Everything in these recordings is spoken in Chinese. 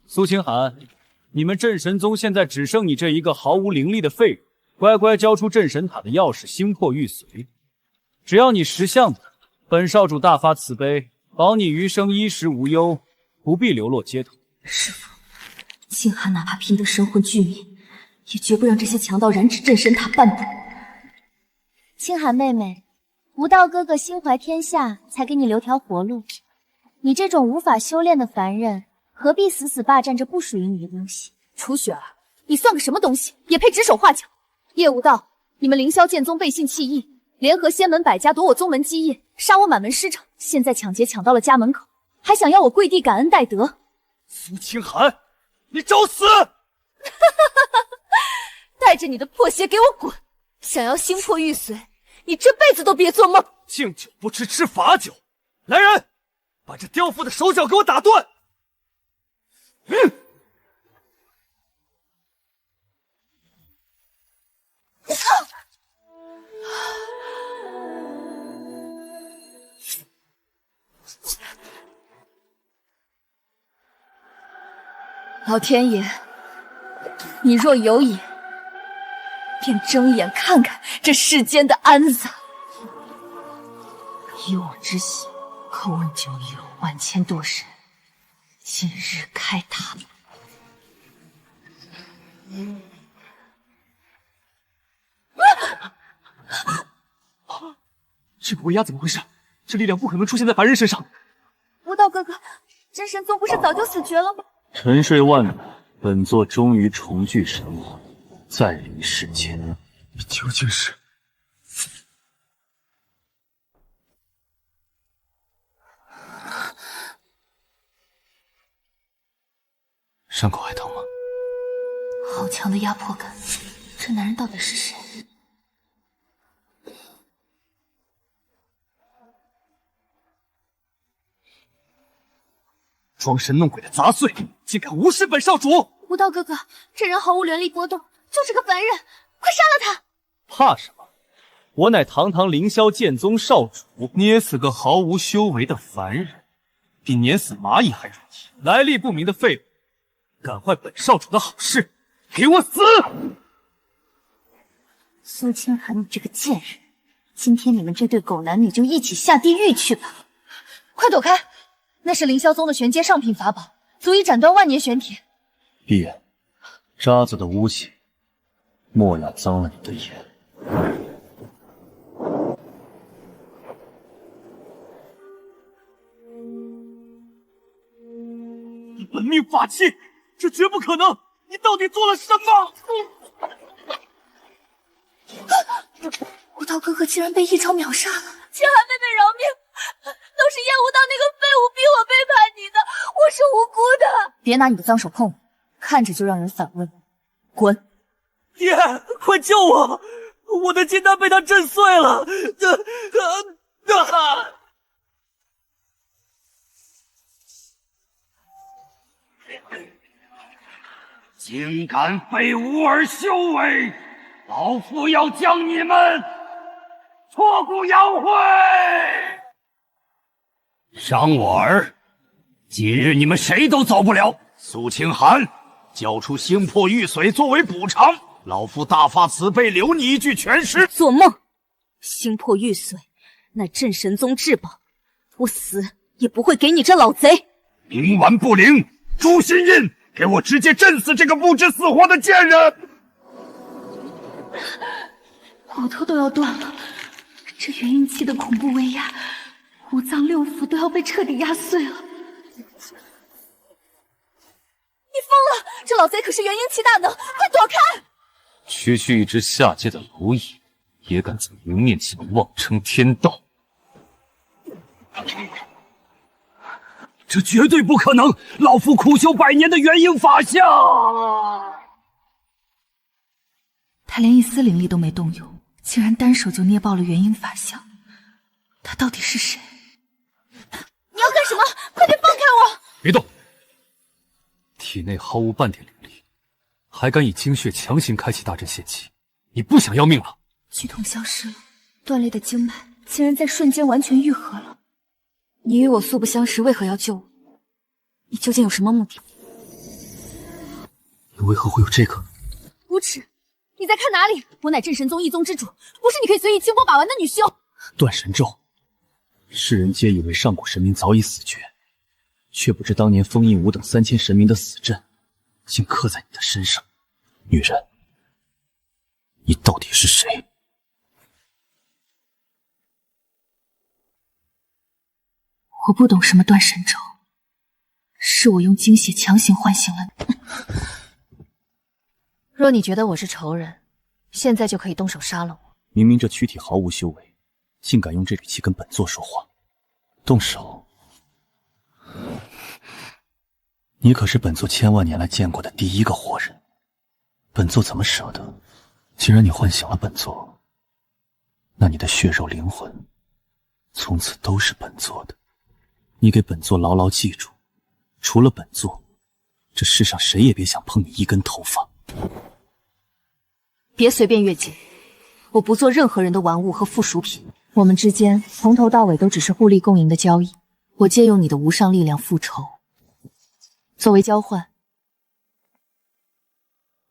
苏清寒，你们镇神宗现在只剩你这一个毫无灵力的废物，乖乖交出镇神塔的钥匙，星魄玉髓。只要你识相的，本少主大发慈悲，保你余生衣食无忧，不必流落街头。师父，清寒哪怕拼得神魂俱灭，也绝不让这些强盗染指镇神塔半步。清寒妹妹，无道哥哥心怀天下，才给你留条活路。你这种无法修炼的凡人，何必死死霸占这不属于你的东西？楚雪儿，你算个什么东西，也配指手画脚？叶无道，你们凌霄剑宗背信弃义，联合仙门百家夺我宗门基业，杀我满门师承，现在抢劫抢到了家门口，还想要我跪地感恩戴德？苏清寒，你找死！带着你的破鞋给我滚！想要星魄玉髓，你这辈子都别做梦！敬酒不吃吃罚酒，来人，把这刁妇的手脚给我打断！老天爷，你若有眼，便睁眼看看这世间的安葬。以往之喜，叩问9幽，万千多神，今日开塔。这个威压怎么回事？这力量不可能出现在凡人身上。无道哥哥，真神宗不是早就死绝了吗？沉睡万年，本座终于重聚神魂，再临世间。你究竟是？伤口还疼吗？好强的压迫感，这男人到底是谁？装神弄鬼的杂碎，竟敢无视本少主！无道哥哥，这人毫无灵力波动，就是个凡人，快杀了他！怕什么？我乃堂堂凌霄剑宗少主，捏死个毫无修为的凡人，比碾死蚂蚁还容易。来历不明的废物，敢坏本少主的好事，给我死！苏清寒，你这个贱人，今天你们这对狗男女就一起下地狱去吧！快躲开！那是凌霄宗的玄阶上品法宝，足以斩断万年玄铁。闭眼，渣子的污血，莫要脏了你的眼。你本命法器，这绝不可能！你到底做了什么？无道哥哥竟然被一招秒杀了！清寒妹妹饶命！都是叶无道那个废物逼我背叛你的，我是无辜的。别拿你的脏手碰我，看着就让人反胃。滚！爹，快救我！我的金丹被他震碎了！竟敢废吾儿修为，老夫要将你们挫骨扬灰！伤我儿，今日你们谁都走不了。苏清寒，交出星魄玉髓作为补偿，老夫大发慈悲，留你一具全尸。做梦！星魄玉髓，乃镇神宗至宝，我死也不会给你这老贼。冥顽不灵，诛心印，给我直接震死这个不知死活的贱人！骨头都要断了，这元婴期的恐怖威压，五脏六腑都要被彻底压碎了。你疯了！这老贼可是元婴期大能，快躲开！区区一只下界的蝼蚁，也敢在明面前妄称天道？这绝对不可能！老夫苦修100年的元婴法相，他连一丝灵力都没动用，竟然单手就捏爆了元婴法相。他到底是谁？你要干什么？快点放开我！别动！体内毫无半点灵力，还敢以精血强行开启大阵献祭，你不想要命了？剧痛消失了，断裂的经脉竟然在瞬间完全愈合了。你与我素不相识，为何要救我？你究竟有什么目的？为何会有这个？无耻！你在看哪里？我乃镇神宗一宗之主，不是你可以随意轻薄把玩的女婿。断神咒，世人皆以为上古神明早已死绝，却不知当年封印吾等3000神明的死阵，竟刻在你的身上。女人，你到底是谁？我不懂什么断神咒，是我用精血强行唤醒了你。若你觉得我是仇人，现在就可以动手杀了我。明明这躯体毫无修为，竟敢用这语气跟本座说话，动手！你可是本座千万年来见过的第一个活人，本座怎么舍得？既然你唤醒了本座，那你的血肉灵魂从此都是本座的。你给本座牢牢记住，除了本座，这世上谁也别想碰你一根头发。别随便越界，我不做任何人的玩物和附属品。我们之间从头到尾都只是互利共赢的交易。我借用你的无上力量复仇，作为交换，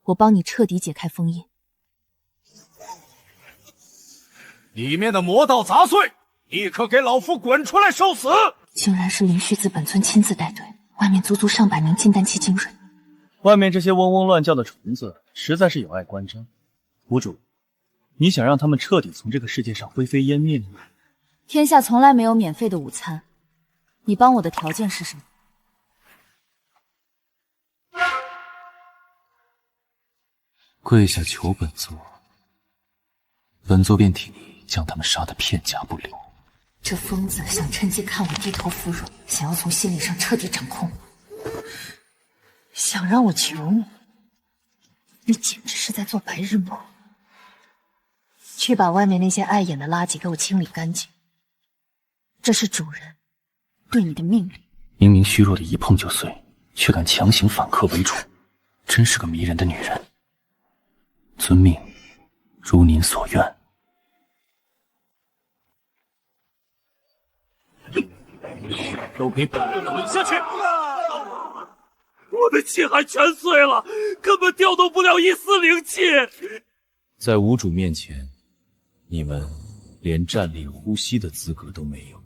我帮你彻底解开封印。里面的魔道杂碎，立刻给老夫滚出来受死！竟然是灵虚子本尊亲自带队，外面足足上百名金丹期精锐。外面这些嗡嗡乱叫的虫子，实在是有碍观瞻。谷主，你想让他们彻底从这个世界上灰飞烟灭吗？天下从来没有免费的午餐，你帮我的条件是什么？跪下求本座，本座便替你将他们杀得片甲不留。这疯子想趁机看我低头服软，想要从心理上彻底掌控我，想让我求你，你简直是在做白日梦。去把外面那些碍眼的垃圾给我清理干净，这是主人对你的命令。明明虚弱的一碰就碎，却敢强行反客为主，真是个迷人的女人。遵命，如您所愿。都给本座滚下去！我的气海全碎了，根本调动不了一丝灵气。在无主面前，你们连站立呼吸的资格都没有。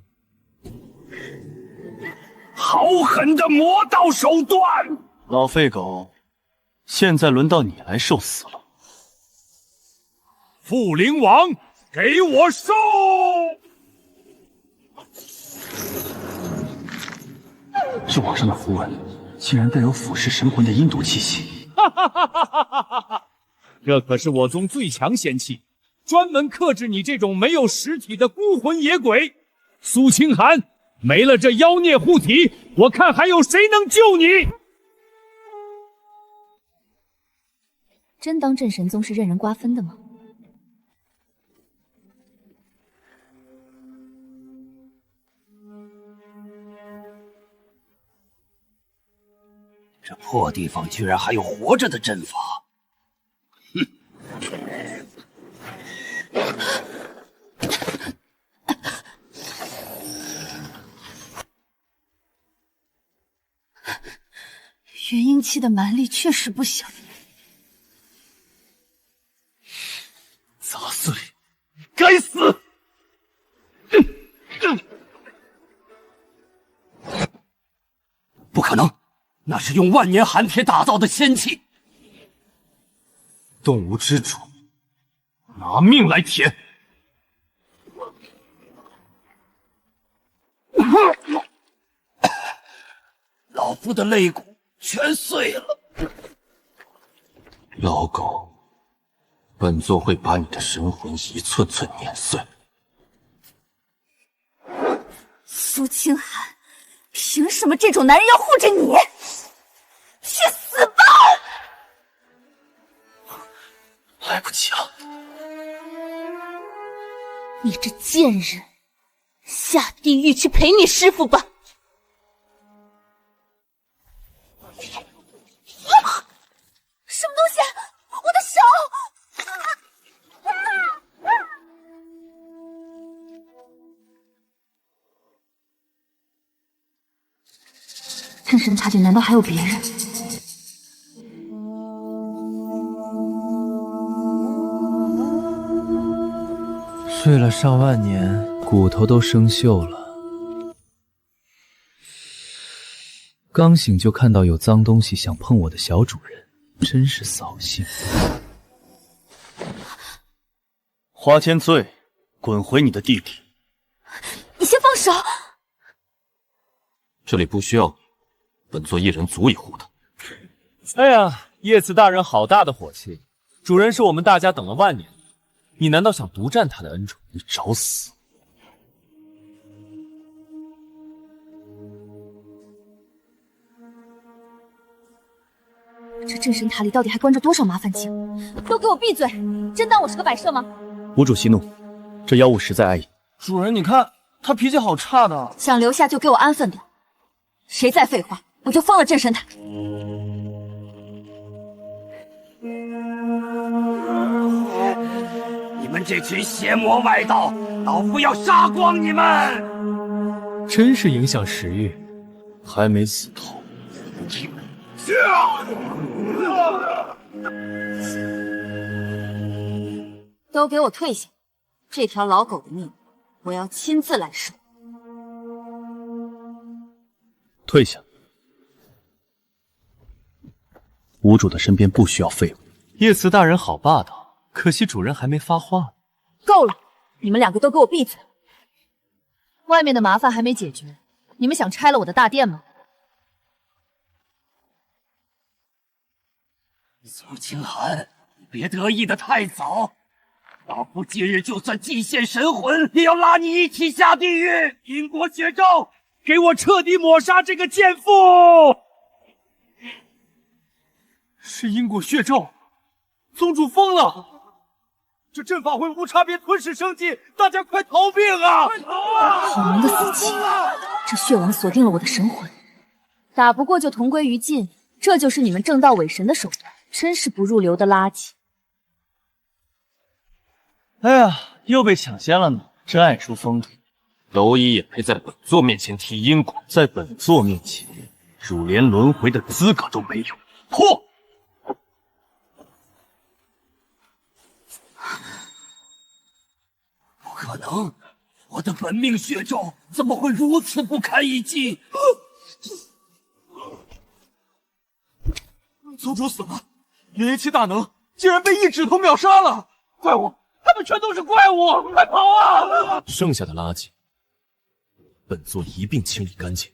好狠的魔道手段！老废狗，现在轮到你来受死了。复灵王，给我收！这网上的符文，竟然带有腐蚀神魂的阴毒气息。哈哈哈哈哈哈！这可是我宗最强仙器，专门克制你这种没有实体的孤魂野鬼。苏清寒，没了这妖孽护体，我看还有谁能救你？真当镇神宗是任人瓜分的吗？这破地方居然还有活着的阵法！哼！元婴期的蛮力确实不小。杂碎，该死！不可能！那是用万年寒铁打造的仙器，动物之主，拿命来舔！老夫的肋骨全碎了。老狗，本座会把你的神魂一寸寸碾碎。苏清寒，凭什么这种男人要护着你？去死吧！来不及了，你这贱人，下地狱去陪你师傅吧！什么东西？我的手！镇神茶姐难道还有别人？睡了上万年，骨头都生锈了。刚醒就看到有脏东西想碰我的小主人，真是扫兴。花千岁，滚回你的地里！你先放手！这里不需要你，本座一人足以护他。哎呀，叶慈大人好大的火气！主人是我们大家等了万年，你难道想独占他的恩宠？你找死！这镇神塔里到底还关着多少麻烦精？都给我闭嘴！真当我是个摆设吗？无主息怒，这妖物实在碍眼。主人，你看他脾气好差的。想留下就给我安分点，谁再废话，我就封了镇神塔。你们这群邪魔外道，老夫要杀光你们！真是影响食欲。还没死透。都给我退下！这条老狗的命，我要亲自来收。退下。无主的身边不需要废物。叶慈大人好霸道，可惜主人还没发话。够了！你们两个都给我闭嘴！外面的麻烦还没解决，你们想拆了我的大殿吗？苏清寒，别得意的太早。老夫今日就算祭献神魂，也要拉你一起下地狱！因果血咒，给我彻底抹杀这个贱妇！是因果血咒，宗主疯了！这阵法会无差别吞噬生机，大家快逃命啊！快逃啊！好浓的死气！这血网锁定了我的神魂，打不过就同归于尽，这就是你们正道伪神的手段，真是不入流的垃圾！哎呀，又被抢先了呢，真爱出风头。蝼蚁也配在本座面前提因果？在本座面前，汝连轮回的资格都没有。破！不可能！我的本命血咒怎么会如此不堪一击？宗主死了，元气大能竟然被一指头秒杀了！怪物！他们全都是怪物！快跑啊！剩下的垃圾，本座一并清理干净。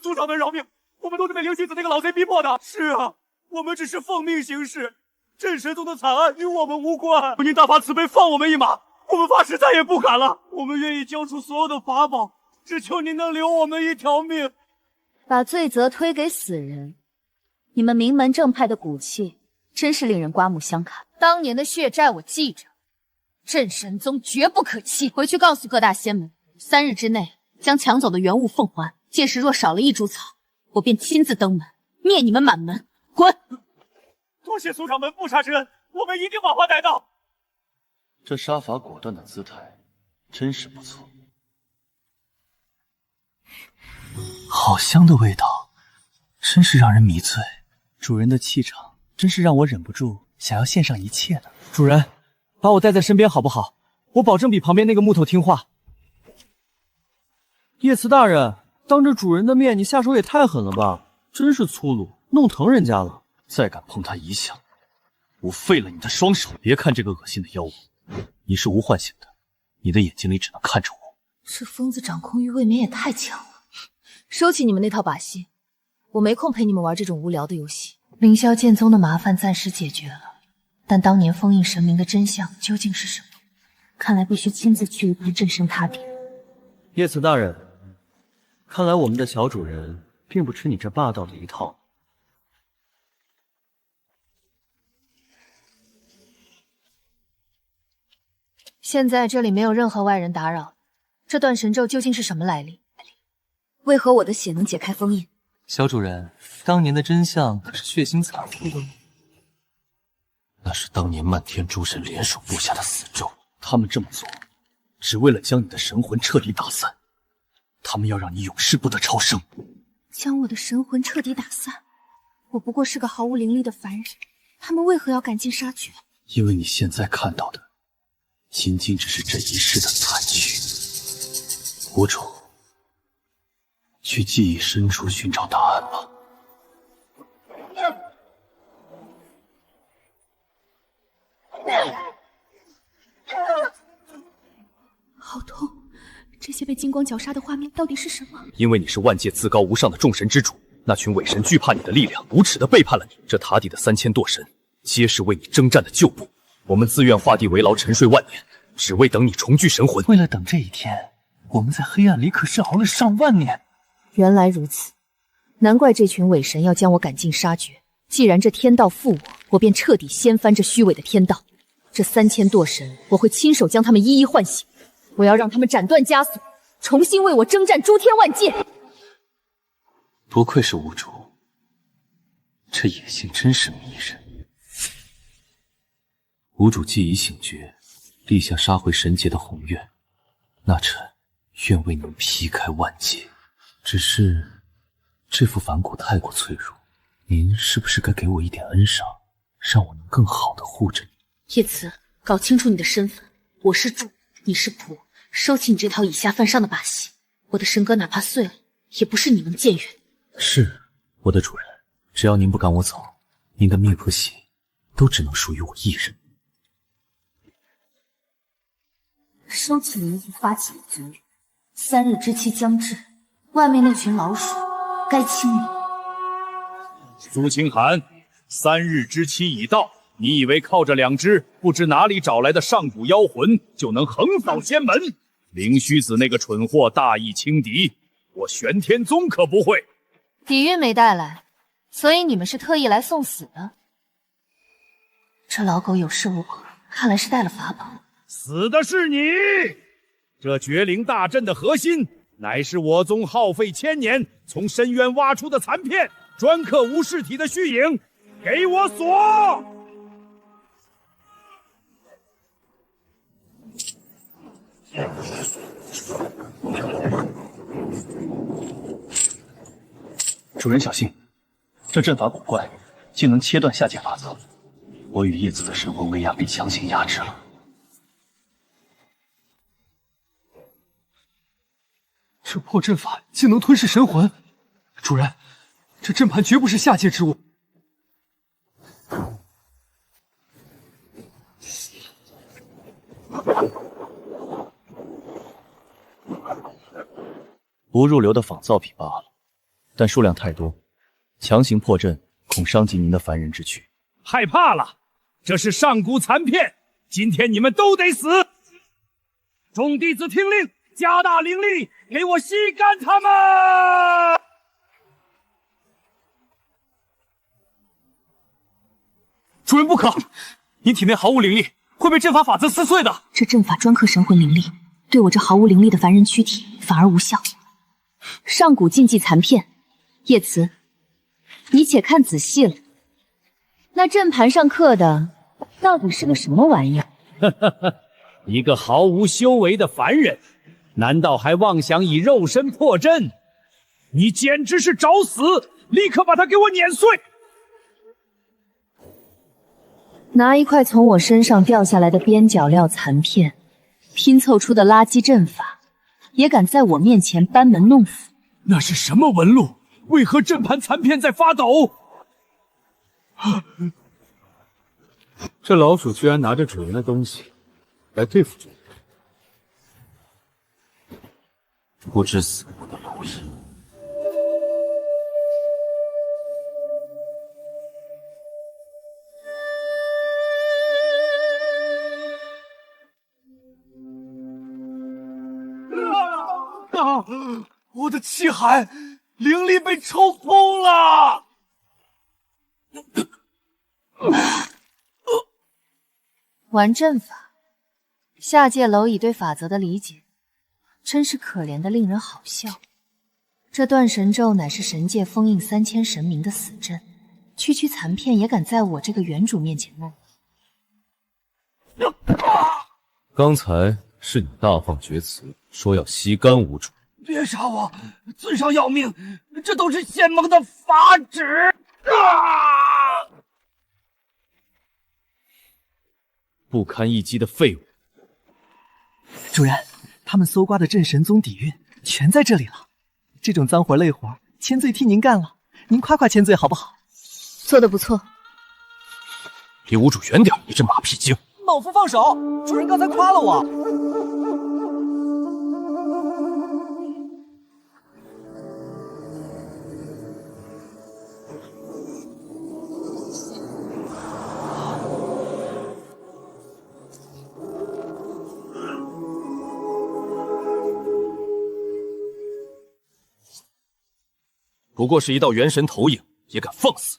族长们饶命！我们都是被灵犀子那个老贼逼迫的。是啊，我们只是奉命行事。镇神宗的惨案与我们无关。您大发慈悲，放我们一马！我们发誓再也不敢了。我们愿意交出所有的法宝，只求您能留我们一条命。把罪责推给死人，你们名门正派的骨气真是令人刮目相看。当年的血债我记着，镇神宗绝不可欺。回去告诉各大仙门，3日之内将抢走的原物奉还。届时若少了一株草，我便亲自登门灭你们满门。滚！多谢族长们不杀之恩，我们一定把话带到。这杀伐果断的姿态真是不错。好香的味道，真是让人迷醉。主人的气场真是让我忍不住想要献上一切呢。主人，把我带在身边好不好？我保证比旁边那个木头听话。叶慈大人，当着主人的面，你下手也太狠了吧！真是粗鲁，弄疼人家了。再敢碰他一下，我废了你的双手！别看这个恶心的妖物，你是无唤醒的，你的眼睛里只能看着我。这疯子掌控欲未免也太强了。收起你们那套把戏，我没空陪你们玩这种无聊的游戏。凌霄剑宗的麻烦暂时解决了，但当年封印神明的真相究竟是什么？看来必须亲自去一趟镇神塔顶。叶慈大人，看来我们的小主人并不吃你这霸道的一套。现在这里没有任何外人打扰，这段神咒究竟是什么来历？为何我的血能解开封印？小主人，当年的真相可是血腥残酷的吗？那是当年漫天诸神联手布下的死咒，他们这么做，只为了将你的神魂彻底打散。他们要让你永世不得超生。将我的神魂彻底打散？我不过是个毫无灵力的凡人，他们为何要赶尽杀绝？因为你现在看到的，仅仅只是这一世的残局。无主，去记忆深处寻找答案吧。好痛！这些被金光绞杀的画面到底是什么？因为你是万界至高无上的众神之主，那群伪神惧怕你的力量，无耻地背叛了你。这塔底的3000堕神，皆是为你征战的旧部。我们自愿画地为牢，沉睡万年，只为等你重聚神魂。为了等这一天，我们在黑暗里可是熬了上万年。原来如此，难怪这群伪神要将我赶尽杀绝。既然这天道负我，我便彻底掀翻这虚伪的天道。这3000堕神，我会亲手将他们一一唤醒。我要让他们斩断枷锁，重新为我征战诸天万界。不愧是无主，这野性真是迷人。无主既已醒觉，立下杀回神界的宏愿，那臣愿为您劈开万界。只是这副反骨太过脆弱，您是不是该给我一点恩赏，让我能更好地护着你？叶慈，搞清楚你的身份，我是主，你是仆，收起你这套以下犯上的把戏。我的神格哪怕碎了，也不是你能僭越。是，我的主人，只要您不赶我走，您的命和血都只能属于我一人。收起您已发起的族人，3日之期将至，外面那群老鼠该清理。苏清寒，3日之期已到，你以为靠着2只不知哪里找来的上古妖魂就能横扫仙门？灵虚子那个蠢货大意轻敌，我玄天宗可不会。底蕴没带来，所以你们是特意来送死的。这老狗有恃无恐，看来是带了法宝。死的是你！这绝灵大阵的核心，乃是我宗耗费1000年从深渊挖出的残片，专刻无尸体的虚影。给我锁！主人小心，这阵法古怪，竟能切断下界法则。我与叶子的神魂威压被强行压制了。这破阵法竟能吞噬神魂，主人，这阵盘绝不是下界之物。不入流的仿造品罢了，但数量太多，强行破阵恐伤及您的凡人之躯。害怕了，这是上古残片，今天你们都得死！众弟子听令，加大灵力，给我吸干他们！主人不可，您体内毫无灵力，会被阵法法则撕碎的。这阵法专克神魂灵力，对我这毫无灵力的凡人躯体反而无效。上古禁忌残片，叶慈，你且看仔细了，那阵盘上刻的到底是个什么玩意儿？一个毫无修为的凡人，难道还妄想以肉身破阵？你简直是找死！立刻把他给我碾碎！拿一块从我身上掉下来的边角料残片拼凑出的垃圾阵法，也敢在我面前班门弄斧？那是什么纹路？为何阵盘残片在发抖？这老鼠居然拿着主人的东西来对付主人，不知死活的蝼蚁。我的气海灵力被抽空了。玩阵法，下界蝼蚁对法则的理解，真是可怜的令人好笑。这断神咒乃是神界封印3000神明的死阵，区区残片也敢在我这个原主面前弄？刚才是你大放厥词，说要吸干无主。别杀我，尊上要命，这都是仙盟的法旨啊！不堪一击的废物。主人，他们搜刮的镇神宗底蕴全在这里了。这种脏活累活，千岁替您干了，您夸夸千岁好不好？做得不错。离无主远点，你这马屁精！老夫放手，主人刚才夸了我。不过是一道元神投影，也敢放肆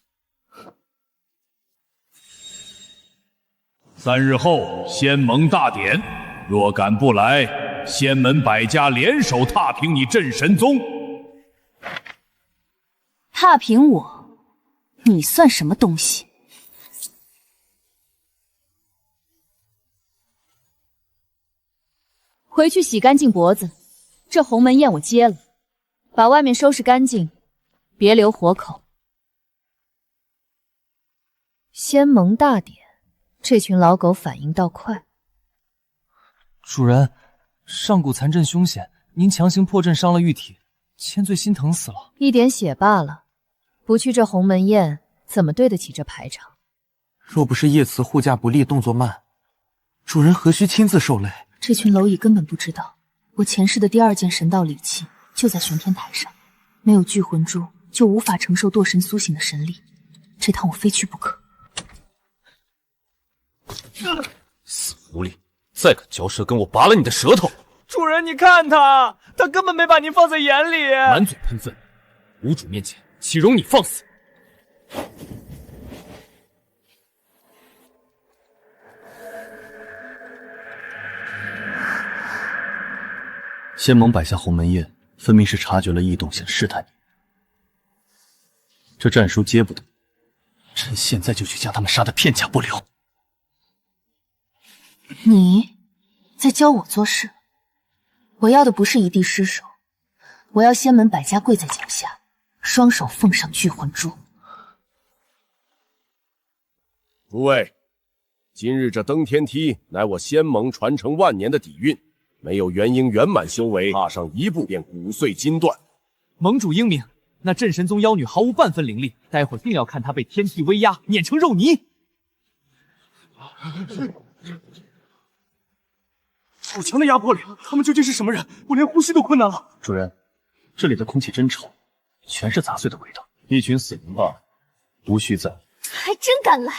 ！3日后仙盟大典，若敢不来，仙门百家联手踏平你镇神宗。踏平我，你算什么东西？回去洗干净脖子，这鸿门宴我接了，把外面收拾干净。别留活口。仙盟大典，这群老狗反应倒快。主人，上古残阵凶险，您强行破阵伤了玉体，千岁心疼死了。一点血罢了，不去这鸿门宴，怎么对得起这排场？若不是叶慈护驾不力，动作慢，主人何须亲自受累？这群蝼蚁根本不知道，我前世的第2件神道礼器就在玄天台上，没有聚魂珠。就无法承受堕神苏醒的神力，这趟我非去不可。死狐狸，再敢嚼舌，跟我拔了你的舌头！主人，你看他根本没把您放在眼里，满嘴喷粪，无主面前岂容你放肆！仙盟摆下鸿门宴，分明是察觉了异动，想试探你。这战书接不得，朕现在就去将他们杀得片甲不留。你在教我做事？我要的不是一地尸首，我要仙门百家跪在脚下，双手奉上聚魂珠。诸位，今日这登天梯乃我仙盟传承万年的底蕴，没有元婴圆满修为，踏上一步便骨碎筋断。盟主英明。那镇神宗妖女毫无半分灵力，待会儿定要看她被天地威压，碾成肉泥。好强的压迫力，他们究竟是什么人？我连呼吸都困难了。主人，这里的空气真臭，全是杂碎的味道。一群死人吧，无需在。还真敢来，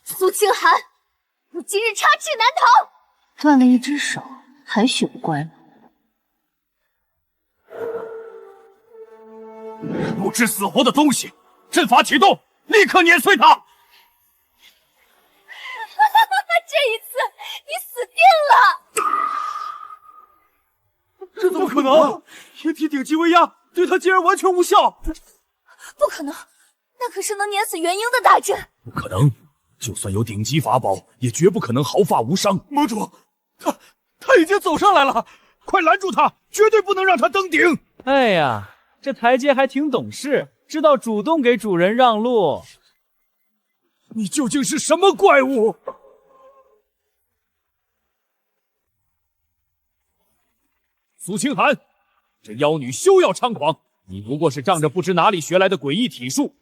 苏清寒，你今日插翅难逃。断了一只手，还学不乖吗？不知死活的东西！阵法启动，立刻碾碎他！这一次你死定了！这怎么可能？天体顶级威压对他竟然完全无效！不可能，那可是能碾死元婴的大阵！不可能，就算有顶级法宝，也绝不可能毫发无伤。盟主，他已经走上来了，快拦住他，绝对不能让他登顶！哎呀！这台阶还挺懂事，知道主动给主人让路。你究竟是什么怪物？苏清寒，这妖女休要猖狂！你不过是仗着不知哪里学来的诡异体术，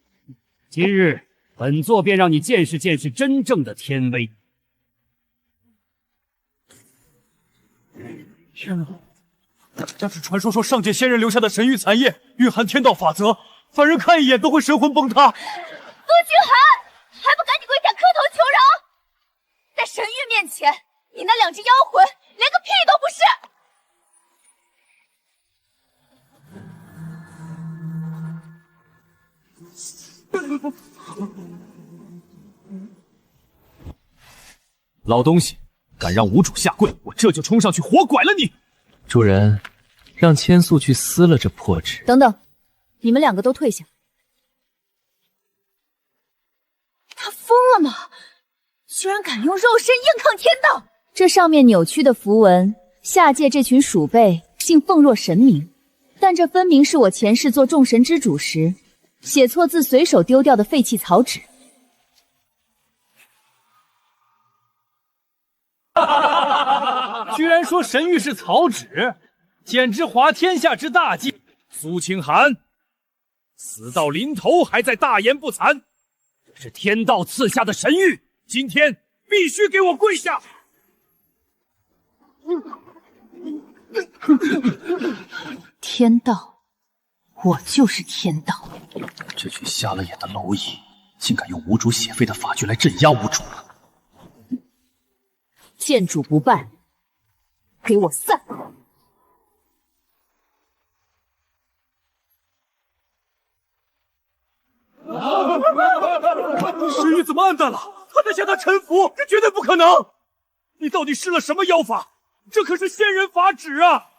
今日本座便让你见识见识真正的天威。天哪！那是传说上界仙人留下的神域残液，蕴含天道法则，凡人看一眼都会神魂崩塌。苏清寒，还不赶紧跪下磕头求饶！在神域面前，你那2只妖魂连个屁都不是！老东西，敢让无主下跪，我这就冲上去活拐了你！主人，让千素去撕了这破纸。等等，你们2个都退下。他疯了吗？居然敢用肉身硬抗天道！这上面扭曲的符文，下界这群鼠辈竟奉若神明，但这分明是我前世做众神之主时写错字随手丢掉的废弃草纸。居然说神谕是草纸，简直滑天下之大稽！苏清寒，死到临头还在大言不惭，这是天道赐下的神谕，今天必须给我跪下！天道，我就是天道。这群瞎了眼的蝼蚁，竟敢用无主血废的法具来镇压无主了！见主不败，给我散！神谕怎么暗淡了？他在向他臣服，这绝对不可能！你到底施了什么妖法？这可是仙人法旨啊！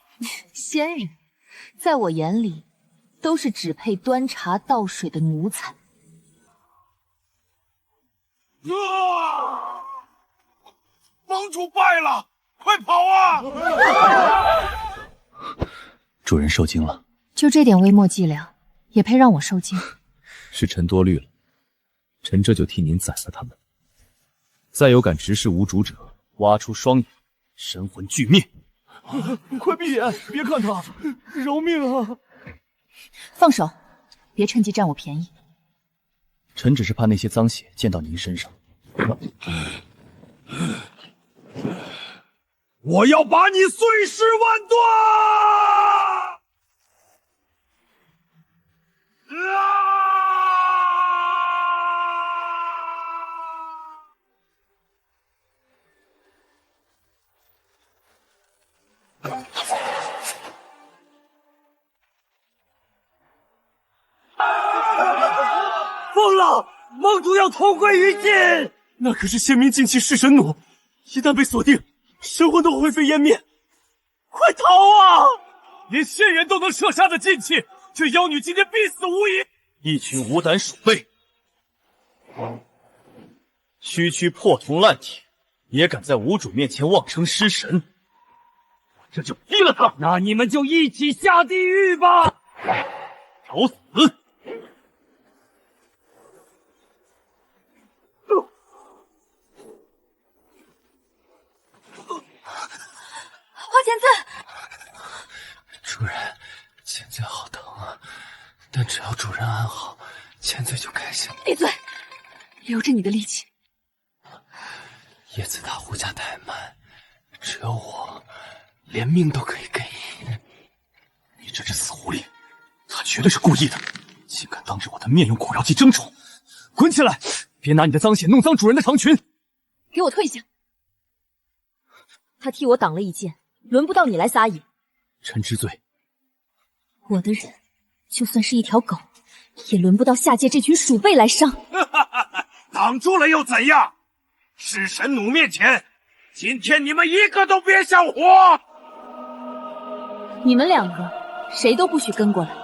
仙人，在我眼里，都是只配端茶倒水的奴才。盟主败了，快跑啊！主人受惊了，就这点微末伎俩，也配让我受惊？是臣多虑了，臣这就替您宰了他们。再有敢直视无主者，挖出双眼，神魂俱灭。快闭眼，别看他，饶命啊！放手，别趁机占我便宜。臣只是怕那些脏血溅到您身上。我要把你碎尸万段！疯了！盟主要同归于尽！那可是仙民禁忌弑神弩，一旦被锁定，神魂都灰飞烟灭。快逃啊！连仙人都能射杀的禁忌，这妖女今天必死无疑！一群无胆鼠辈，区破铜烂铁，也敢在无主面前妄称尸神，我这就劈了他！那你们就一起下地狱吧！找死！花钱子，主人，千岁好疼啊！但只要主人安好，千岁就开心。闭嘴，留着你的力气。叶子大护驾太慢，只有我，连命都可以给你。你这只死狐狸，他绝对是故意的，竟敢当着我的面用苦药剂争宠！滚起来！别拿你的脏血弄脏主人的长裙！给我退下！他替我挡了一剑，轮不到你来撒野。臣知罪。我的人，就算是一条狗，也轮不到下界这群鼠辈来伤。挡住了又怎样？弑神弩面前，今天你们一个都别想活！你们两个，谁都不许跟过来。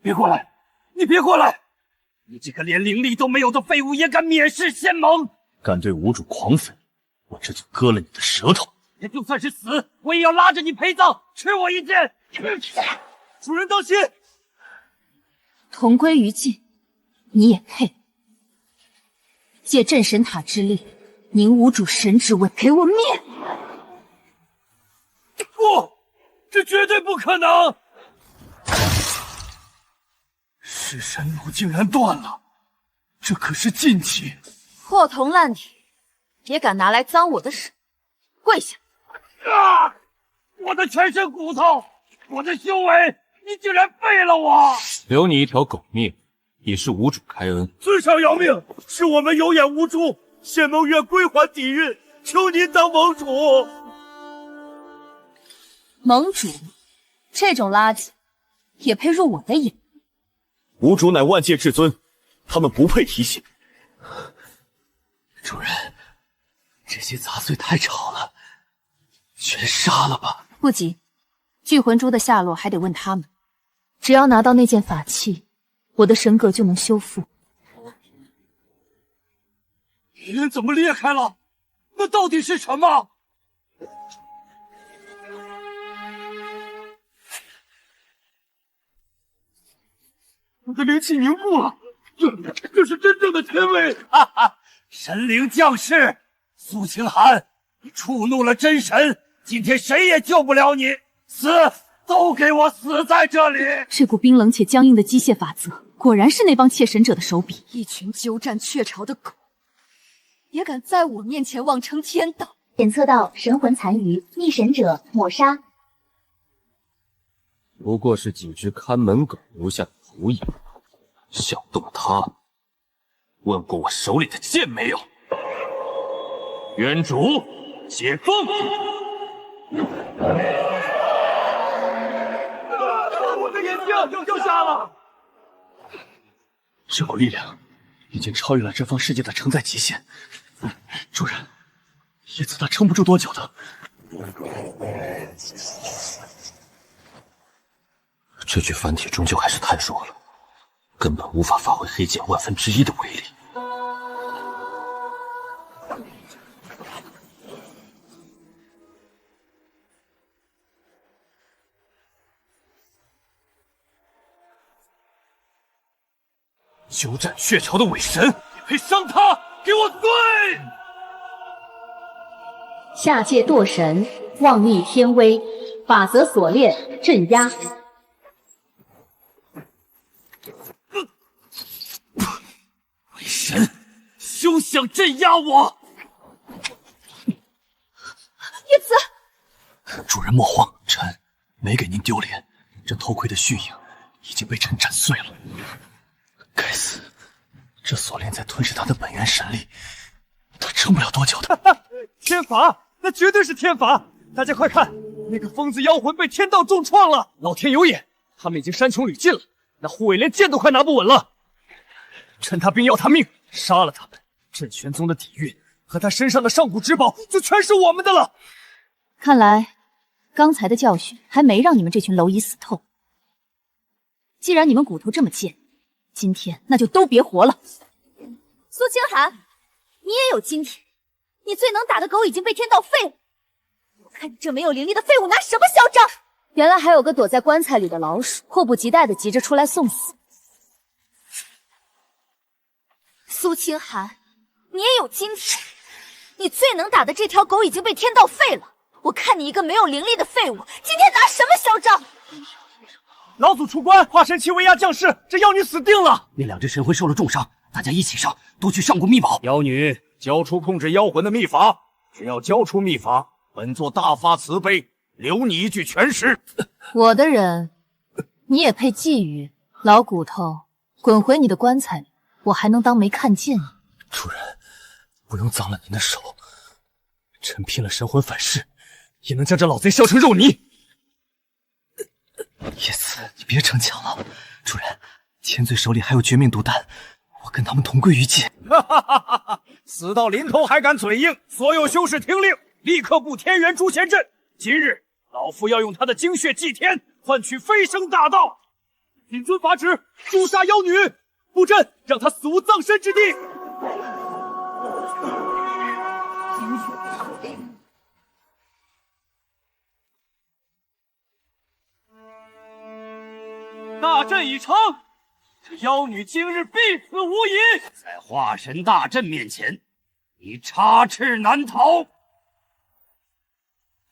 别过来！你别过来！你这个连灵力都没有的废物，也敢蔑视仙盟！敢对无主狂吠，我这就割了你的舌头！也就算是死，我也要拉着你陪葬，吃我一剑！主人当心！同归于尽，你也配？借镇神塔之力，宁无主神之位，给我灭！不，这绝对不可能！弑神弩竟然断了，这可是禁忌！破铜烂铁，也敢拿来脏我的手？跪下！啊！我的全身骨头，我的修为，你竟然废了我！留你一条狗命，也是无主开恩。尊上饶命，是我们有眼无珠，仙盟愿归还底蕴，求您当盟主。盟主，这种垃圾也配入我的眼？无主乃万界至尊，他们不配提醒。主人，这些杂碎太吵了，全杀了吧。不急，聚魂珠的下落还得问他们。只要拿到那件法器，我的神格就能修复。云怎么裂开了？那到底是什么？我的灵气凝固了，这是真正的天威！哈哈，神灵降世，苏清寒，你触怒了真神，今天谁也救不了你，死都给我死在这里！这股冰冷且僵硬的机械法则，果然是那帮窃神者的手笔。一群鸠占鹊巢的狗，也敢在我面前妄称天道！检测到神魂残余，逆神者抹杀。不过是几只看门狗留下的投影，想动它，问过我手里的剑没有？原主，解封！我的眼睛又瞎了！这股力量已经超越了这方世界的承载极限。主人，叶子他撑不住多久的。这具凡体终究还是太弱了，根本无法发挥黑剑1/1000的威力。鸠占鹊巢的伪神，你配伤他？给我跪！下界堕神，妄逆天威，法则锁链镇压。伪神，休想镇压我！叶子，主人莫慌，臣没给您丢脸。这偷窥的虚影已经被臣斩碎了。该死，这锁链在吞噬他的本源神力，他撑不了多久的。天罚，那绝对是天罚！大家快看，那个疯子妖魂被天道重创了！老天有眼，他们已经山穷旅尽了，那护卫连剑都快拿不稳了。趁他兵要他命，杀了他们，镇玄宗的底蕴和他身上的上古之宝就全是我们的了。看来刚才的教训还没让你们这群蝼蚁死透。既然你们骨头这么贱，今天那就都别活了。苏清寒，你也有今天！你最能打的狗已经被天道废了，我看你这没有灵力的废物拿什么嚣张！原来还有个躲在棺材里的老鼠，迫不及待的急着出来送死。苏清寒，你也有今天！你最能打的这条狗已经被天道废了，我看你一个没有灵力的废物，今天拿什么嚣张！老祖出关，化神期威压将士，这妖女死定了！那2只神魂受了重伤，大家一起上，夺取上古秘宝。妖女，交出控制妖魂的秘法，只要交出秘法，本座大发慈悲，留你一具全尸。我的人，你也配觊觎？老骨头，滚回你的棺材里，我还能当没看见你。主人，不用脏了您的手，臣拼了神魂反噬，也能将这老贼烧成肉泥。叶子，你别逞强了。主人，千岁手里还有绝命毒丹，我跟他们同归于尽。哈哈哈哈哈！死到临头还敢嘴硬！所有修士听令，立刻布天元诛仙阵。今日老夫要用他的精血祭天，换取飞升大道。谨遵法旨，诛杀妖女，布阵让他死无葬身之地。大阵已成，这妖女今日必死无疑。在化神大阵面前，你插翅难逃，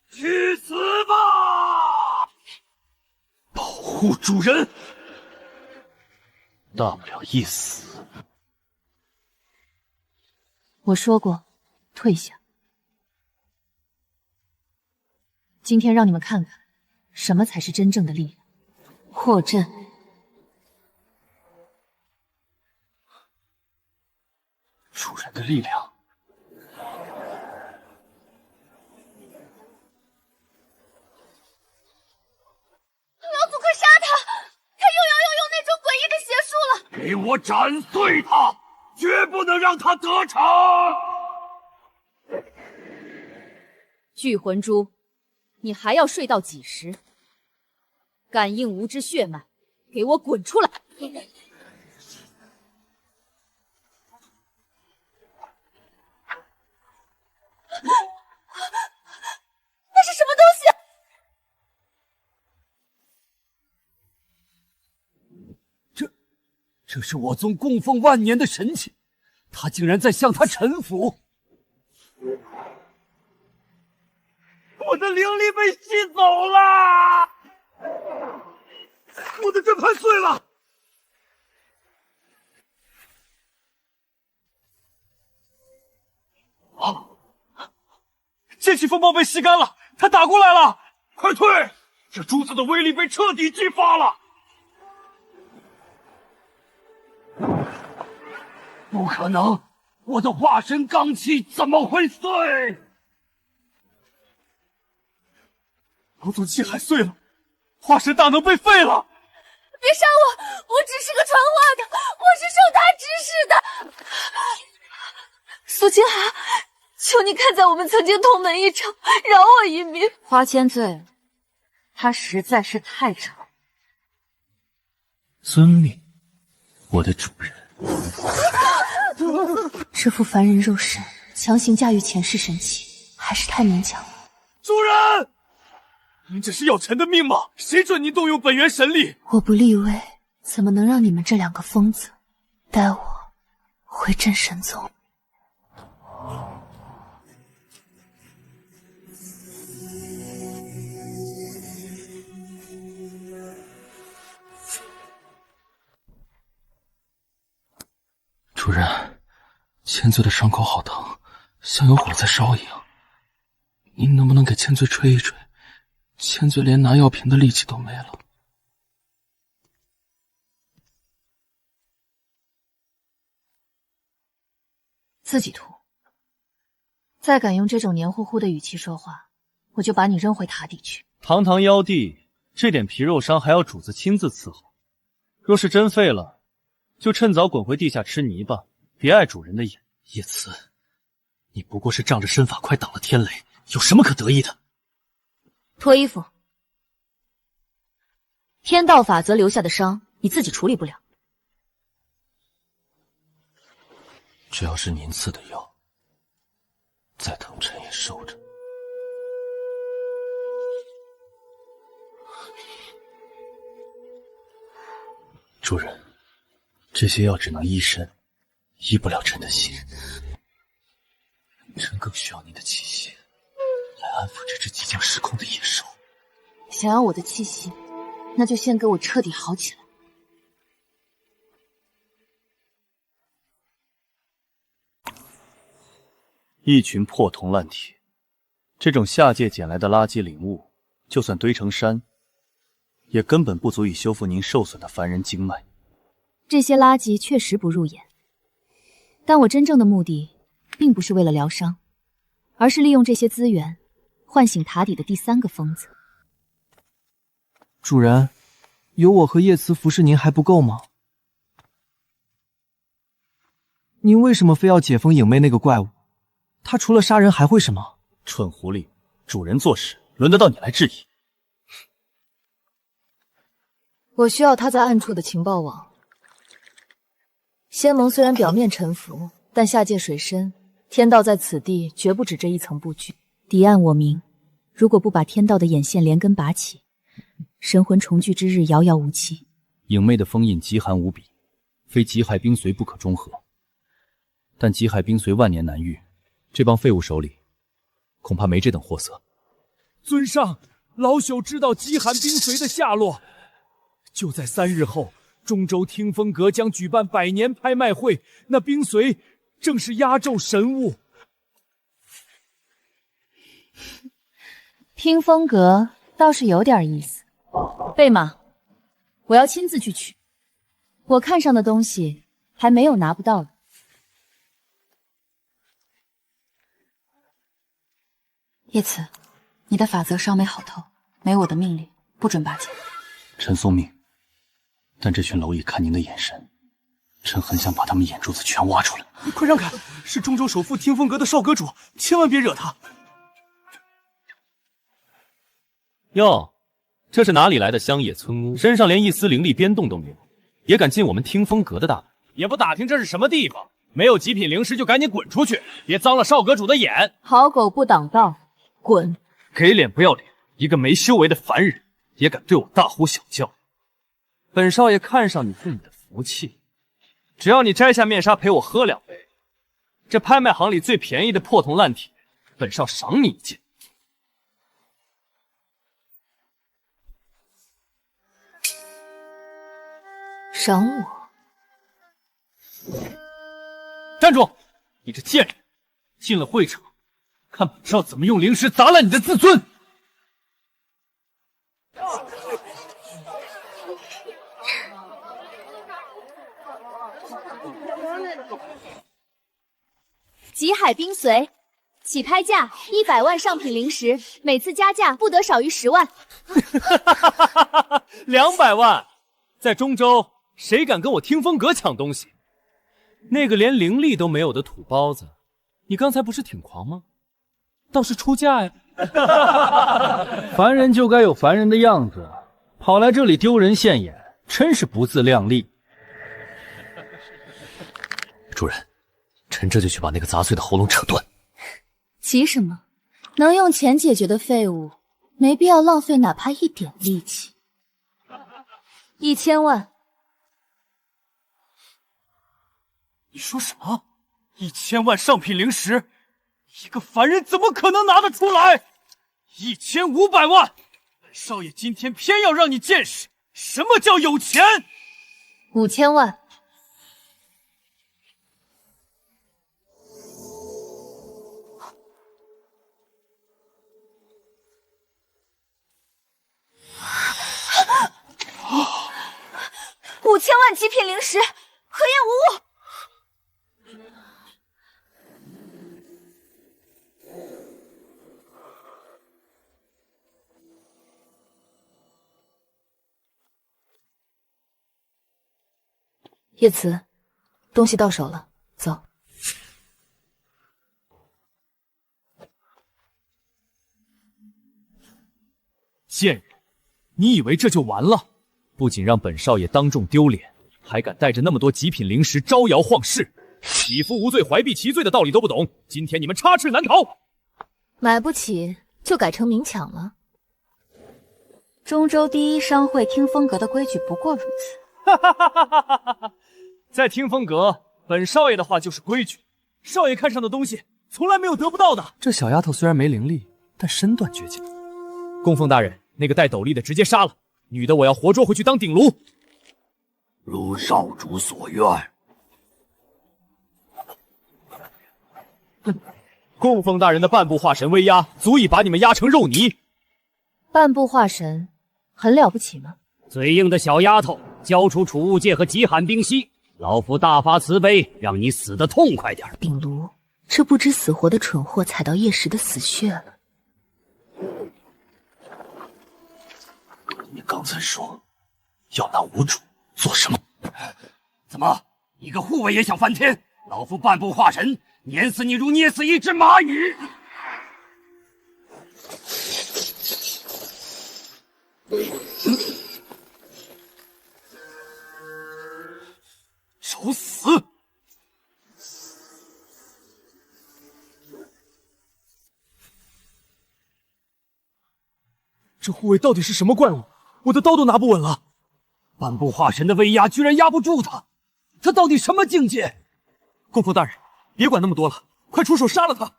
去死吧！保护主人，大不了一死。我说过，退下。今天让你们看看，什么才是真正的力量。破阵。主人的力量，老祖快杀他！他又要用那种诡异的邪术了！给我斩碎他，绝不能让他得逞！聚魂珠，你还要睡到几时？感应无之血脉，给我滚出来！那是什么东西？这是我宗供奉万年的神器，他竟然在向他臣服！的灵力被吸走了，我的阵盘碎了。剑气风暴被吸干了，他打过来了！快退！这珠子的威力被彻底激发了。不可能！我的化身罡气怎么会碎？老祖气海碎了，化身大能被废了！别杀我！我只是个传话的，我是受他指使的。苏清寒，求你看在我们曾经同门一场，饶我一命。花千醉，他实在是太丑。遵命，我的主人。这副凡人肉身强行驾驭前世神器，还是太勉强了。主人，您这是要臣的命吗？谁准您动用本源神力？我不立威，怎么能让你们这两个疯子带我回镇神宗？主人，千岁的伤口好疼，像有火在烧一样。您能不能给千岁吹一吹？千岁连拿药瓶的力气都没了。自己涂。再敢用这种黏糊糊的语气说话，我就把你扔回塔底去。堂堂妖帝，这点皮肉伤还要主子亲自伺候。若是真废了，就趁早滚回地下吃泥巴，别碍主人的眼。叶慈，你不过是仗着身法快挡了天雷，有什么可得意的？脱衣服。天道法则留下的伤，你自己处理不了。只要是您赐的药，再疼臣也受着。主人，这些药只能医身，医不了臣的心。臣更需要您的气息，来安抚这只即将失控的野兽。想要我的气息，那就先给我彻底好起来。一群破铜烂铁，这种下界捡来的垃圾领物，就算堆成山，也根本不足以修复您受损的凡人经脉。这些垃圾确实不入眼，但我真正的目的并不是为了疗伤，而是利用这些资源唤醒塔底的第三个疯子。主人，有我和叶慈服侍您还不够吗？您为什么非要解封影妹那个怪物？她除了杀人还会什么？蠢狐狸，主人做事轮得到你来质疑？我需要他在暗处的情报网。仙盟虽然表面臣服，但下界水深，天道在此地绝不止这一层布局。敌暗我明，如果不把天道的眼线连根拔起，神魂重聚之日遥遥无期。影妹的封印极寒无比，非极海冰髓不可中和。但极海冰髓万年难遇，这帮废物手里恐怕没这等货色。尊上，老朽知道极寒冰髓的下落。就在3日后，中州听风阁将举办100年拍卖会，那冰髓正是压轴神物。听风阁倒是有点意思。备马，我要亲自去取。我看上的东西还没有拿不到的。叶慈，你的法则稍没好透，没我的命令，不准拔剑。臣遵命。但这群蝼蚁看您的眼神，臣很想把他们眼珠子全挖出来。快让开！是中州首富听风阁的少阁主，千万别惹他。哟，这是哪里来的乡野村屋？身上连一丝灵力边动都没有，也敢进我们听风阁的大门？也不打听这是什么地方，没有极品灵石就赶紧滚出去，别脏了少阁主的眼。好狗不挡道，滚！给脸不要脸，一个没修为的凡人也敢对我大呼小叫。本少爷看上你是你的福气，只要你摘下面纱陪我喝2杯，这拍卖行里最便宜的破铜烂铁，本少赏你一件。赏我？站住！你这贱人，进了会场，看本少怎么用灵石砸烂你的自尊！极海冰髓，起拍价100万上品灵石，每次加价不得少于10万。200万，在中州谁敢跟我听风阁抢东西？那个连灵力都没有的土包子，你刚才不是挺狂吗？倒是出价呀！凡人就该有凡人的样子，跑来这里丢人现眼，真是不自量力。主人，臣这就去把那个砸碎的喉咙扯断。急什么？能用钱解决的废物，没必要浪费哪怕一点力气。1000万。你说什么？1000万上品灵石，一个凡人怎么可能拿得出来？1500万，本少爷今天偏要让你见识什么叫有钱。5000万。5000万极品灵石，何言无误。叶慈，东西到手了，走。贱人，你以为这就完了？不仅让本少爷当众丢脸，还敢带着那么多极品灵石招摇晃市，匹夫无罪怀璧其罪的道理都不懂，今天你们插翅难逃。买不起就改成明抢了。中州第一商会听风阁的规矩不过如此。哈哈哈哈哈哈！在听风阁，本少爷的话就是规矩。少爷看上的东西，从来没有得不到的。这小丫头虽然没灵力，但身段绝佳。供奉大人，那个戴斗笠的直接杀了，女的我要活捉回去当鼎炉。如少主所愿。供奉大人的半步化神威压，足以把你们压成肉泥。半步化神，很了不起吗？嘴硬的小丫头，交出储物戒和极寒冰息，老夫大发慈悲，让你死得痛快点。鼎炉，这不知死活的蠢货踩到叶时的死穴了。你刚才说要拿无主做什么？怎么，一个护卫也想翻天？老夫半步化神，碾死你如捏死一只蚂蚁！找死！这护卫到底是什么怪物？我的刀都拿不稳了。半步化神的威压居然压不住他，他到底什么境界？供奉大人，别管那么多了，快出手杀了他！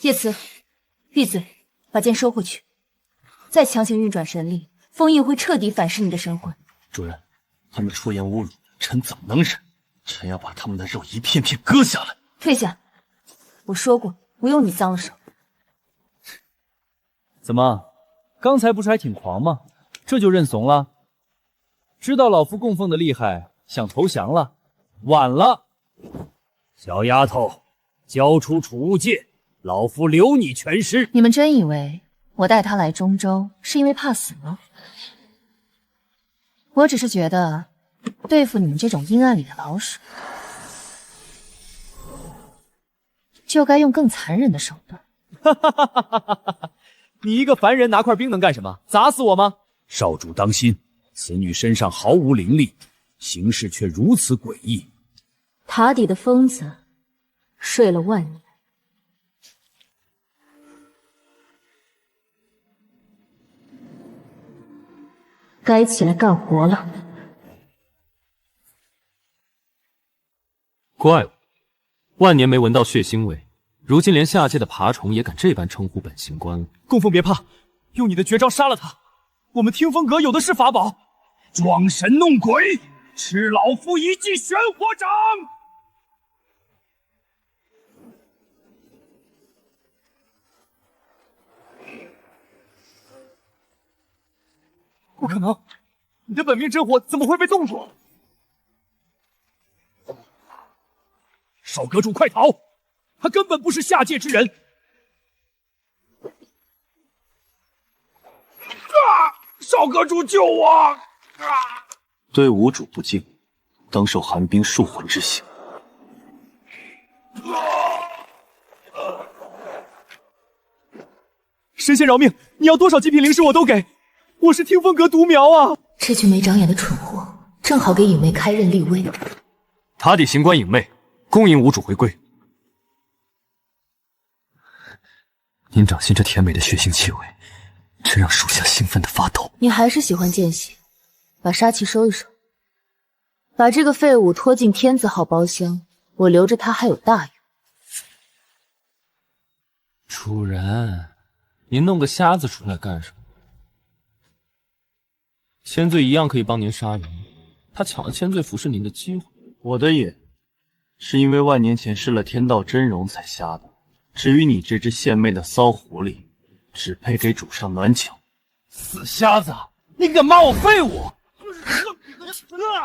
叶慈，闭嘴，把剑收回去。再强行运转神力，封印会彻底反噬你的神魂。主人，他们出言侮辱，臣怎么能忍？臣要把他们的肉一片片割下来。退下！我说过，不用你脏了手。怎么，刚才不是还挺狂吗？这就认怂了？知道老夫供奉的厉害，想投降了？晚了！小丫头，交出储物戒，老夫留你全尸。你们真以为我带他来中州是因为怕死吗？我只是觉得对付你们这种阴暗里的老鼠，就该用更残忍的手段。哈哈哈哈哈哈！你一个凡人拿块冰能干什么？砸死我吗？少主当心，此女身上毫无灵力，行事却如此诡异。塔底的疯子睡了万年。该起来干活了。怪物，万年没闻到血腥味，如今连下界的爬虫也敢这般称呼本行官了。供奉别怕，用你的绝招杀了他。我们听风阁有的是法宝。装神弄鬼，吃老夫一记玄火掌！不可能，你的本命真火怎么会被冻住？少阁主，快逃！他根本不是下界之人。少阁主，救我！对无主不敬，当受寒冰束魂之刑。神仙饶命！你要多少极品灵石我都给，我是听风阁独苗啊！这群没长眼的蠢货，正好给影妹开刃立威。塔底行官影妹，恭迎无主回归。您掌心这甜美的血腥气味，真让属下兴奋的发抖。你还是喜欢见血，把杀气收一收，把这个废物拖进天字号包厢，我留着他还有大用。主人，您弄个瞎子出来干什么？千岁一样可以帮您杀人，他抢了千岁服侍您的机会。我的也是因为万年前失了天道真容才瞎的。至于你这只献媚的骚狐狸，只配给主上暖脚。死瞎子，你敢骂我废物？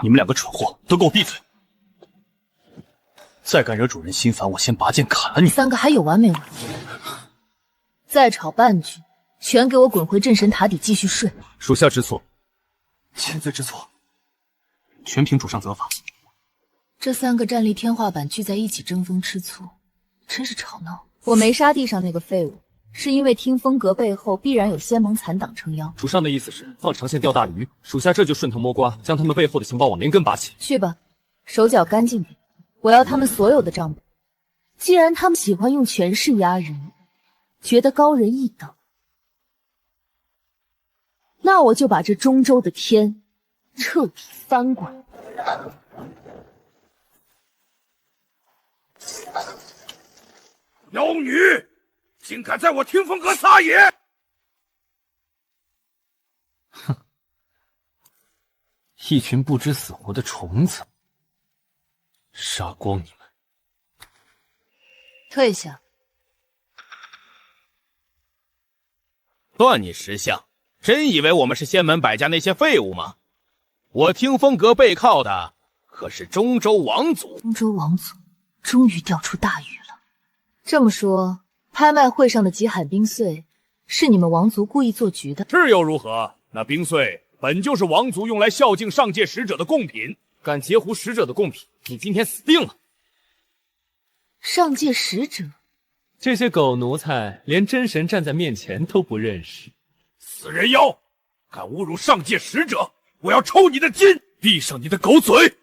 你们两个蠢货，都给我闭嘴！再敢惹主人心烦，我先拔剑砍了你！三个还有完没完？再吵半句，全给我滚回镇神塔底继续睡！属下知错，千岁知错，全凭主上责罚。这三个战力天花板聚在一起争风吃醋，真是吵闹。我没杀地上那个废物，是因为听风阁背后必然有仙盟残党撑腰。主上的意思是放长线钓大鱼，属下这就顺藤摸瓜，将他们背后的情报网连根拔起。去吧，手脚干净点，我要他们所有的账本。既然他们喜欢用权势压人，觉得高人一等，那我就把这中州的天彻底翻过来。妖女，竟敢在我听风阁撒野！哼，一群不知死活的虫子，杀光你们！退下！断你识相！真以为我们是仙门百家那些废物吗？我听风阁背靠的可是中州王族。中州王族终于钓出大鱼了。这么说，拍卖会上的极海冰碎是你们王族故意做局的？是又如何？那冰碎本就是王族用来孝敬上界使者的贡品，敢截胡使者的贡品，你今天死定了！上界使者，这些狗奴才连真神站在面前都不认识。死人妖，敢侮辱上界使者，我要抽你的筋！闭上你的狗嘴！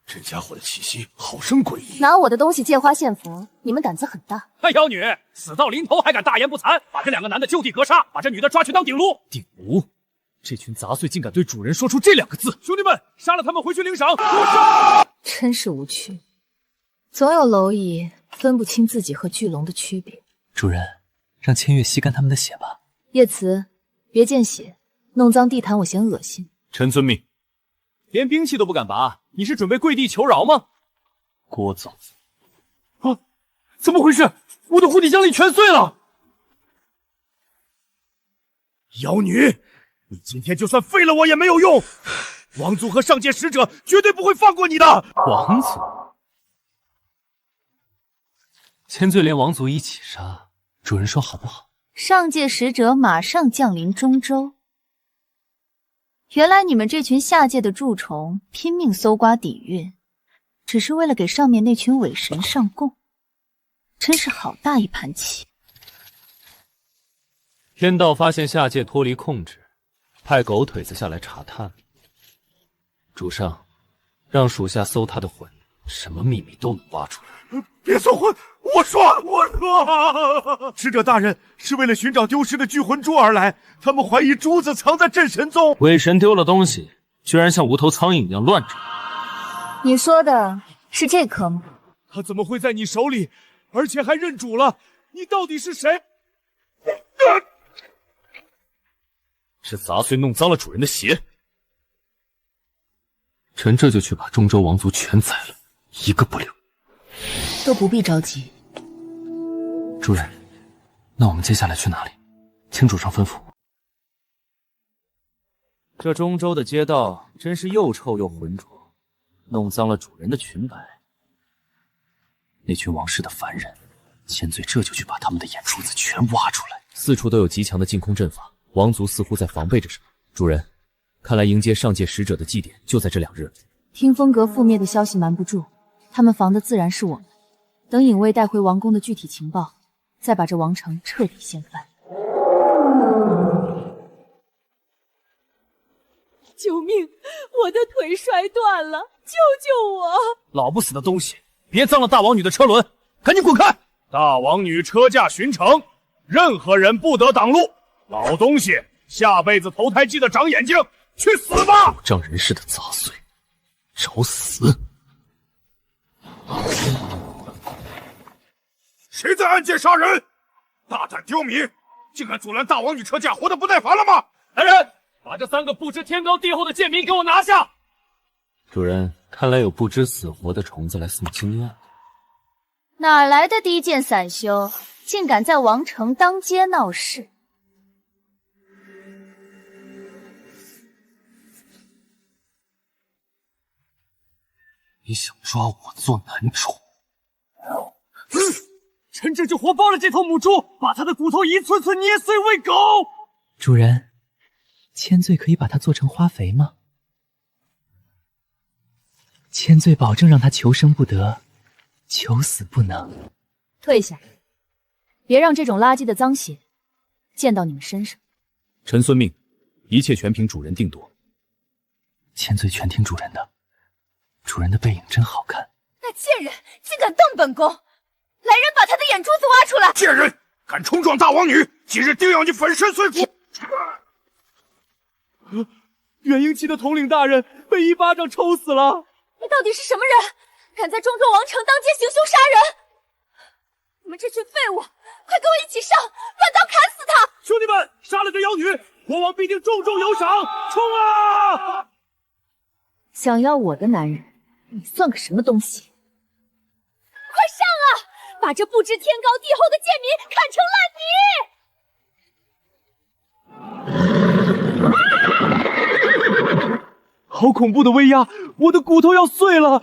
这家伙的气息好生诡异。拿我的东西借花献佛，你们胆子很大。那妖女死到临头还敢大言不惭，把这两个男的就地格杀，把这女的抓去当顶炉。顶炉？这群杂碎竟敢对主人说出这两个字！兄弟们，杀了他们回去领赏！真是无趣，总有蝼蚁分不清自己和巨龙的区别。主人，让千月吸干他们的血吧。叶慈，别见血，弄脏地毯我嫌恶心。臣遵命。连兵器都不敢拔，你是准备跪地求饶吗？郭总，啊，怎么回事？我的护体香力全碎了！妖女，你今天就算废了我也没有用，王族和上界使者绝对不会放过你的。王族，千岁连王族一起杀，主人说好不好？上界使者马上降临中州。原来你们这群下界的蛀虫拼命搜刮底蕴，只是为了给上面那群伪神上供，真是好大一盘棋。天道发现下界脱离控制，派狗腿子下来查探。主上，让属下搜他的魂，什么秘密都能挖出来。别搜魂！我说，使者大人是为了寻找丢失的聚魂珠而来，他们怀疑珠子藏在镇神宗。伪神丢了东西，居然像无头苍蝇一样乱找。你说的是这颗吗？他怎么会在你手里，而且还认主了？你到底是谁？这杂碎弄脏了主人的鞋。臣这就去把中州王族全宰了，一个不留。都不必着急。主人，那我们接下来去哪里？请主上吩咐。这中州的街道真是又臭又浑浊，弄脏了主人的裙摆。那群王室的凡人，千岁这就去把他们的眼珠子全挖出来。四处都有极强的净空阵法，王族似乎在防备着什么。主人，看来迎接上界使者的祭典就在这2日。听风阁覆灭的消息瞒不住，他们防的自然是我们。等影卫带回王宫的具体情报，再把这王城彻底掀翻。救命！我的腿摔断了，救救我！老不死的东西，别脏了大王女的车轮，赶紧滚开！大王女车驾巡城，任何人不得挡路。老东西，下辈子投胎记得长眼睛，去死吧！不仗人势的杂碎，找死！谁在暗箭杀人？大胆刁民，竟敢阻拦大王女车驾，活得不耐烦了吗？来人，把这3个不知天高地厚的贱民给我拿下！主人，看来有不知死活的虫子来送经验。哪来的低贱散修，竟敢在王城当街闹事？你想抓我做男主？臣这就活剥了这头母猪，把它的骨头一寸寸捏碎喂狗。主人，千岁可以把它做成花肥吗？千岁保证让它求生不得，求死不能。退下，别让这种垃圾的脏血溅到你们身上。臣遵命，一切全凭主人定夺。千岁全听主人的，主人的背影真好看。那贱人竟敢瞪本宫！来人，把他的眼珠子挖出来！贱人，敢冲撞大王女，今日定要你粉身碎骨！元婴期的统领大人被一巴掌抽死了！你到底是什么人？敢在中州王城当街行凶杀人！你们这群废物，快跟我一起上，乱刀砍死他！兄弟们，杀了这妖女，国王必定重重有赏！冲啊！想要我的男人，你算个什么东西？快上啊！把这不知天高地厚的贱民砍成烂泥！好恐怖的威压，我的骨头要碎了！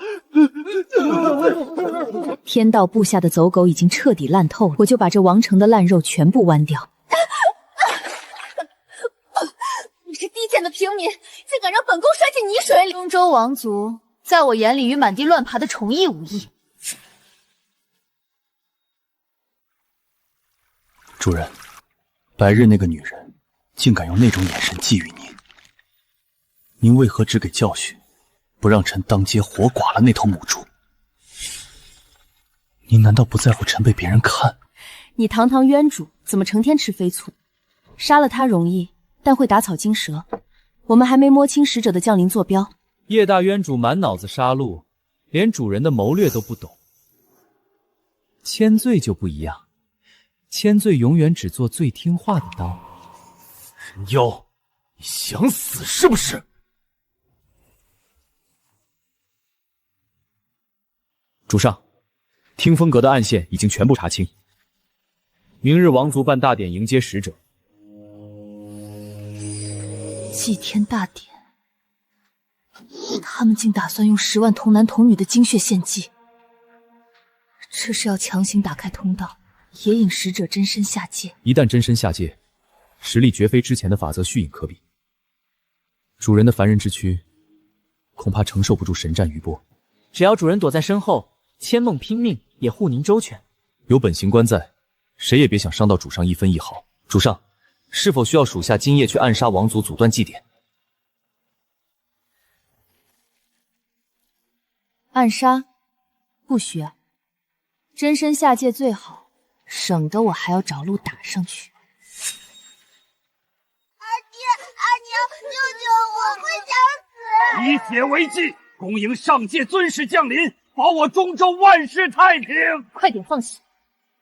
天道部下的走狗已经彻底烂透了，我就把这王城的烂肉全部剜掉。你是低贱的平民，竟敢让本宫摔进泥水里！中州王族在我眼里与满地乱爬的虫一无异。主人，白日那个女人竟敢用那种眼神觊觎您，您为何只给教训，不让臣当街活剐了那头母猪？您难道不在乎臣被别人看？你堂堂渊主，怎么成天吃飞醋？杀了他容易，但会打草惊蛇。我们还没摸清使者的降临坐标。叶大渊主满脑子杀戮，连主人的谋略都不懂。千岁就不一样，千岁永远只做最听话的刀。人妖，你想死是不是？主上，听风阁的暗线已经全部查清。明日王族办大典迎接使者。祭天大典，他们竟打算用10万童男童女的精血献祭，这是要强行打开通道，也引使者真身下界。一旦真身下界，实力绝非之前的法则虚影可比。主人的凡人之躯，恐怕承受不住神战余波。只要主人躲在身后，千梦拼命也护您周全。有本行官在，谁也别想伤到主上一分一毫。主上，是否需要属下今夜去暗杀王族，阻断祭典？暗杀不需要，真身下界最好，省得我还要找路打上去。阿娘，救救我，快想死！以血为祭，恭迎上界尊使降临，保我中州万事太平。快点放血，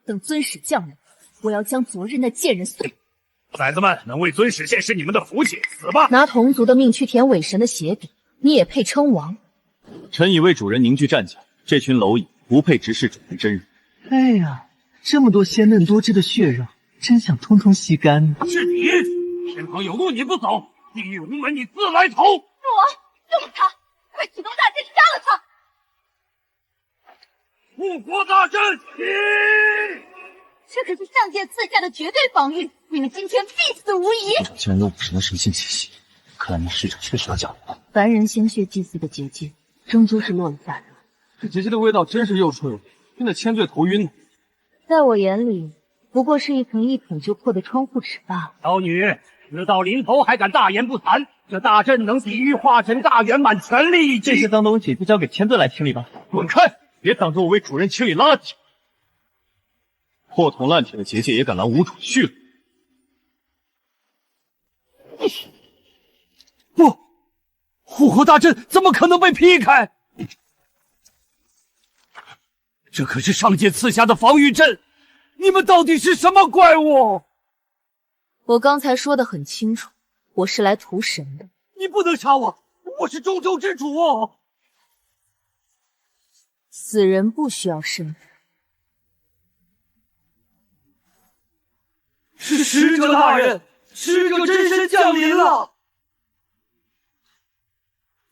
等尊使降临，我要将昨日那贱人碎。崽子们，能为尊使献是你们的福气，死吧！拿同族的命去舔伪神的血笔，你也配称王？臣已为主人凝聚战甲，这群蝼蚁不配直视主人真人。哎呀，这么多鲜嫩多汁的血肉，真想通通吸干呢。是你，天堂有路你不走，地狱无门你自来投。父王，动他！快启动大阵杀了他！复活大阵起！这可是上界赐下的绝对防御，你们今天必死无疑。部长竟然有武神的神性气息，看来那使者确实要降临了。凡人鲜血祭祀的结界，终究是落了下来。这结界的味道真是又臭又甜，真的千醉头晕呢。在我眼里，不过是一层一捅就破的窗户纸罢了。妖女，事到临头还敢大言不惭？这大阵能抵御化神大圆满全力一击。这些脏东西就交给千岁来清理吧。滚开！别挡着我为主人清理垃圾。破铜烂铁的结界也敢拦无主去了？不，复活大阵怎么可能被劈开？这可是上界赐下的防御阵，你们到底是什么怪物？我刚才说的很清楚，我是来屠神的。你不能杀我，我是中州之主哦。死人不需要身份。是使者大人，使者真身降临了！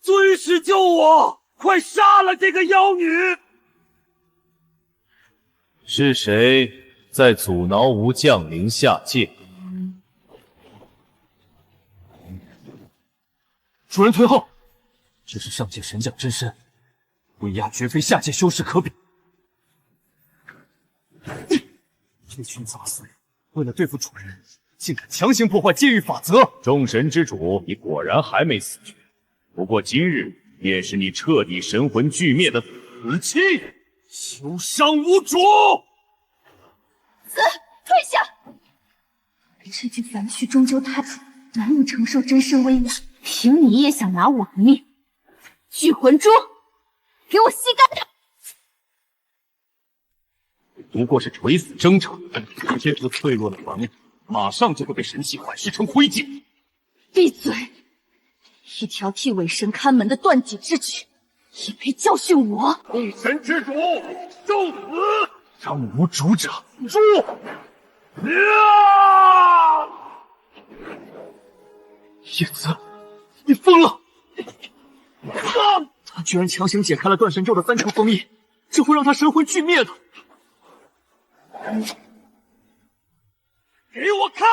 尊使救我！快杀了这个妖女！是谁在阻挠吾降临下界？主人退后！这是上界神将真身，威压绝非下界修士可比。这群杂碎，为了对付主人，竟敢强行破坏界域法则！众神之主，你果然还没死绝。不过今日便是你彻底神魂俱灭的死期。休伤无主！退下！这具凡躯终究太重，难以承受真身威压。凭你也想拿我的命？聚魂珠，给我吸干它！不过是垂死挣扎，今天这脆弱的凡物，马上就会被神器反噬成灰烬。闭嘴！一条替伪神看门的断己之举，也配教训我？众神之主，受死！让无主者诛！叶子，你疯了！他居然强行解开了断神咒的3层封印，这会让他神魂俱灭的。给我看！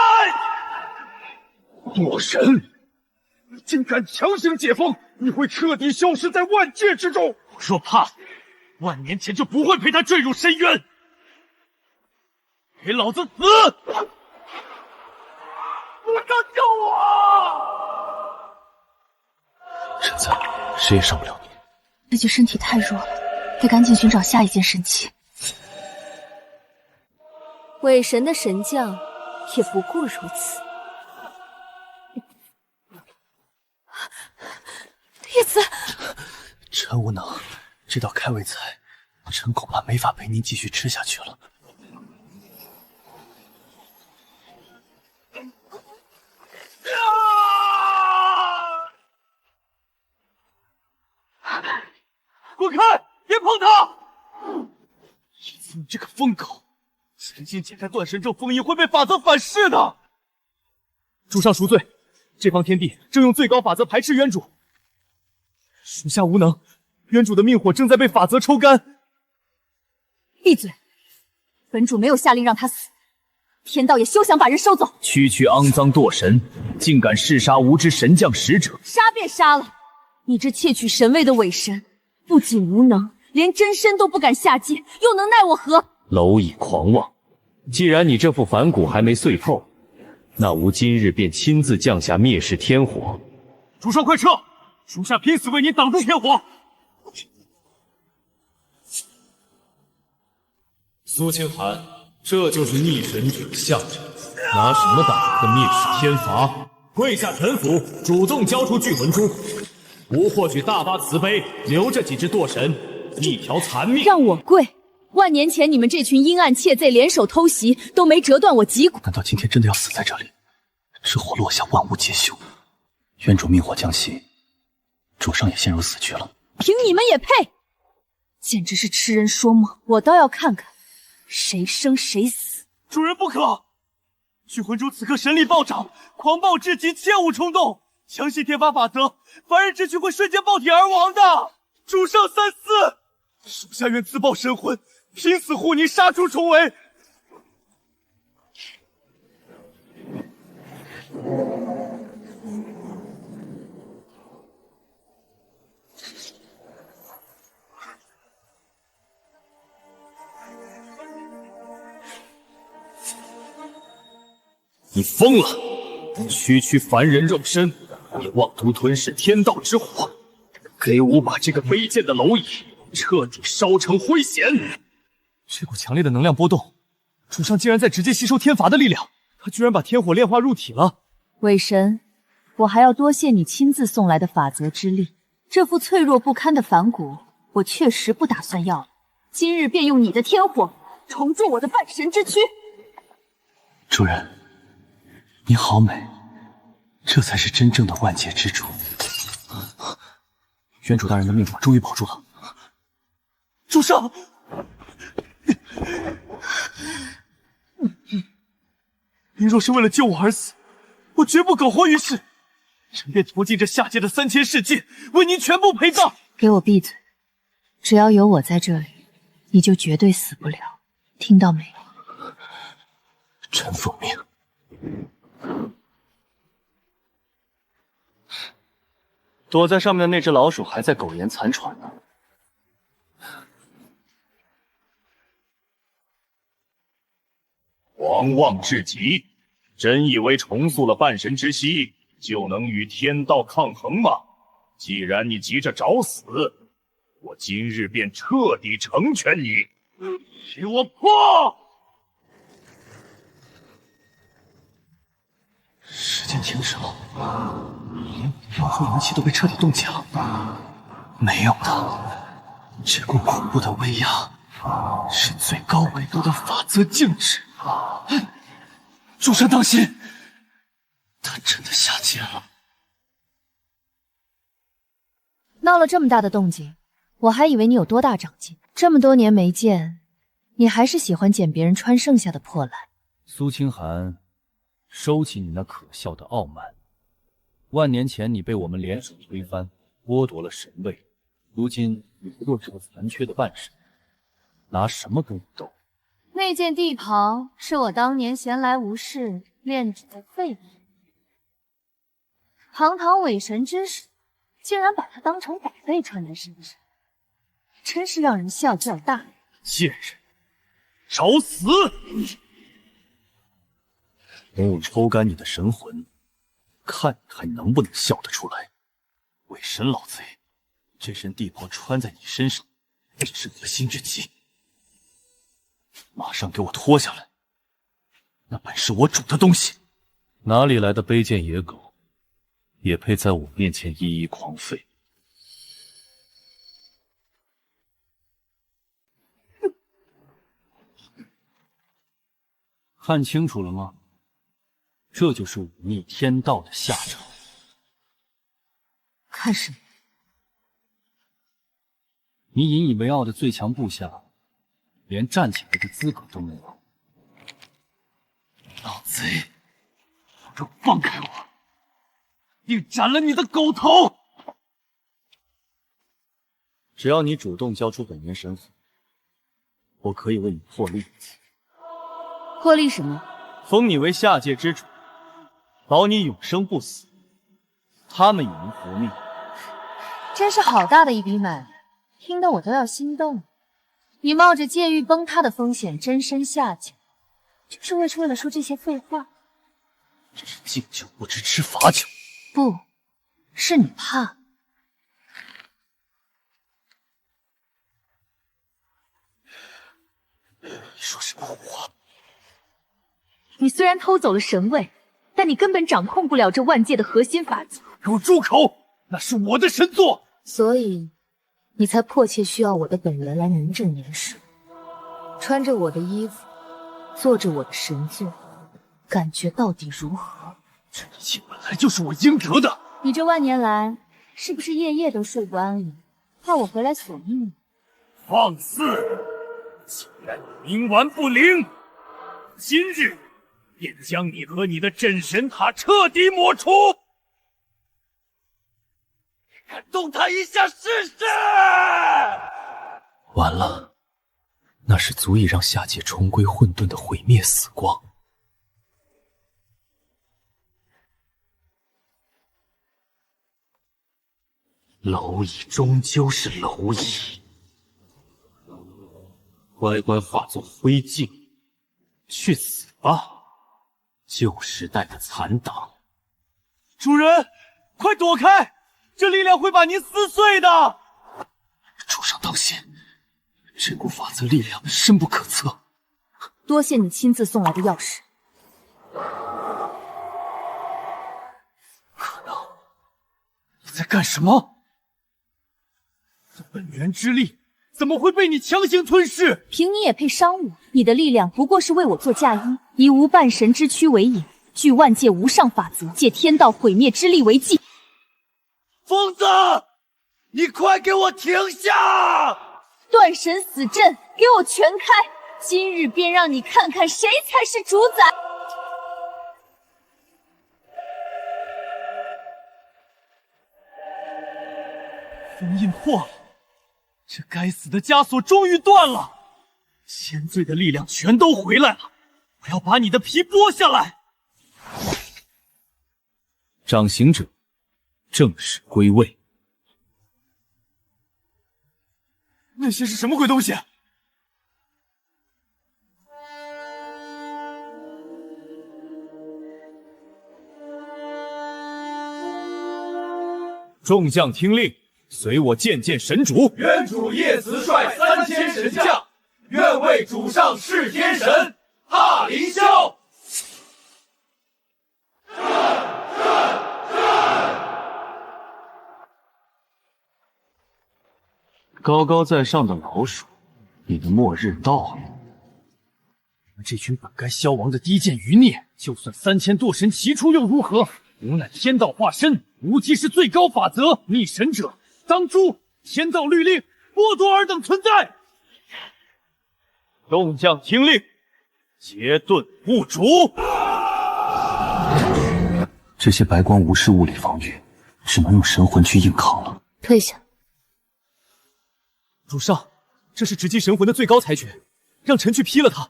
魔神，你竟敢强行解封，你会彻底消失在万界之中！我若怕死，10000年前就不会陪他坠入深渊。给老子死！不上救我！神子，谁也伤不了你。自己身体太弱了，得赶紧寻找下一件神器。伪神的神将也不过如此。叶子，臣无能，这道开胃菜，臣恐怕没法陪您继续吃下去了。滚开！别碰他！你这个疯狗，强行解开断神咒封印会被法则反噬的。主上赎罪，这方天地正用最高法则排斥渊主，属下无能，渊主的命火正在被法则抽干。闭嘴！本主没有下令让他死，天道也休想把人收走。区区肮脏堕神，竟敢弑杀无知神将使者！杀便杀了，你这窃取神位的伪神，不仅无能，连真身都不敢下界，又能奈我何？蝼蚁狂妄！既然你这副反骨还没碎透，那吾今日便亲自降下灭世天火。主上快撤！属下拼死为您挡住天火。苏清寒，这就是逆神者的象征，拿什么挡着灭世天罚？跪下臣服，主动交出聚魂珠。吾或许大发慈悲，留这几只堕神一条残命。让我跪！10000年前你们这群阴暗窃贼联手偷袭，都没折断我脊骨。难道今天真的要死在这里？这火落下，万物皆休。渊主命火将息，主上也陷入死局了。凭你们也配？简直是痴人说梦！我倒要看看谁生谁死。主人不可！聚魂珠此刻神力暴涨，狂暴至极，切勿冲动。相信天法法则，凡人之躯会瞬间爆体而亡的。主上三思，属下愿自爆神魂，拼死护你，杀出重围。你疯了！区区凡人肉身，也妄图吞噬天道之火，给吾把这个卑贱的蝼蚁彻底烧成灰烬！这股强烈的能量波动，主上竟然在直接吸收天罚的力量，他居然把天火炼化入体了。伪神，我还要多谢你亲自送来的法则之力。这副脆弱不堪的反骨，我确实不打算要了。今日便用你的天火重铸我的半神之躯。主人，你好美，这才是真正的万劫之主。原主大人的命法终于保住了。主上，您若是为了救我而死，我绝不苟活于世。臣便屠尽这下界的3000世界，为您全部陪葬。给我闭嘴！只要有我在这里，你就绝对死不了，听到没？臣奉命。躲在上面的那只老鼠还在苟延残喘呢。狂妄至极！真以为重塑了半神之息就能与天道抗衡吗？既然你急着找死，我今日便彻底成全你！给我破！时间停止了，连我的妖魂元气都被彻底冻结了。没有的，这股恐怖的威压是最高维度的法则静止。主上当心，他真的下界了。闹了这么大的动静，我还以为你有多大长进。这么多年没见，你还是喜欢捡别人穿剩下的破烂。苏清寒，收起你那可笑的傲慢。万年前你被我们联手推翻，剥夺了神位，如今你不过是个残缺的半神，拿什么跟我斗？那件地袍是我当年闲来无事炼制的废物，堂堂伪神之首，竟然把它当成宝贝穿在身上，真是让人笑叫大人。贱人，找死！等我抽干你的神魂，看你还能不能笑得出来。伪神老贼，这身地袍穿在你身上，只是恶心至极。马上给我脱下来！那本是我主的东西。哪里来的卑贱野狗，也配在我面前一一狂吠？看清楚了吗？这就是忤逆天道的下场。看什么？你引以为傲的最强部下，连站起来的资格都没有。老贼，给我放开我！定斩了你的狗头！只要你主动交出本源神魂，我可以为你破例一次。破例什么？封你为下界之主，保你永生不死，他们也能活命。真是好大的一笔买卖，听得我都要心动。你冒着界域崩塌的风险真身下界，就是为了说这些废话？真是敬酒不知吃罚酒。不是你怕。你说什么胡话？你虽然偷走了神位，但你根本掌控不了这万界的核心法则。给我住口！那是我的神作，所以你才迫切需要我的本源来名正言顺。穿着我的衣服，做着我的神作，感觉到底如何？这一切本来就是我应得的。你这万年来是不是夜夜都睡不安稳，怕我回来索命呢？放肆！既然你冥顽不灵，今日便将你和你的镇神塔彻底抹除！敢动他一下试试！完了，那是足以让下界重归混沌的毁灭死光。蝼蚁终究是蝼蚁，乖乖化作灰烬，去死吧！旧时代的残党！主人，快躲开！这力量会把您撕碎的！主上当心，这股法则力量深不可测。多谢你亲自送来的钥匙。可能，你在干什么？本源之力怎么会被你强行吞噬？凭你也配伤我？你的力量不过是为我做嫁衣，以无半神之躯为引，据万界无上法则，借天道毁灭之力为祭。疯子，你快给我停下！断神死阵，给我全开！今日便让你看看谁才是主宰！封印破了，这该死的枷锁终于断了，千罪的力量全都回来了！我要把你的皮剥下来！掌刑者正式归位。那些是什么鬼东西？众将听令，随我见见神主。原主叶慈率3000神将，愿为主上弑天神，踏凌霄。高高在上的老鼠，你的末日到了！你们这群本该消亡的低贱余孽，就算3000堕神齐出又如何？吾乃天道化身，无极是最高法则，逆神者当诛！天道律令，剥夺尔等存在！众将听令，结盾护主！这些白光无视物理防御，只能用神魂去硬抗了。退下。主上，这是直击神魂的最高裁决，让臣去劈了他。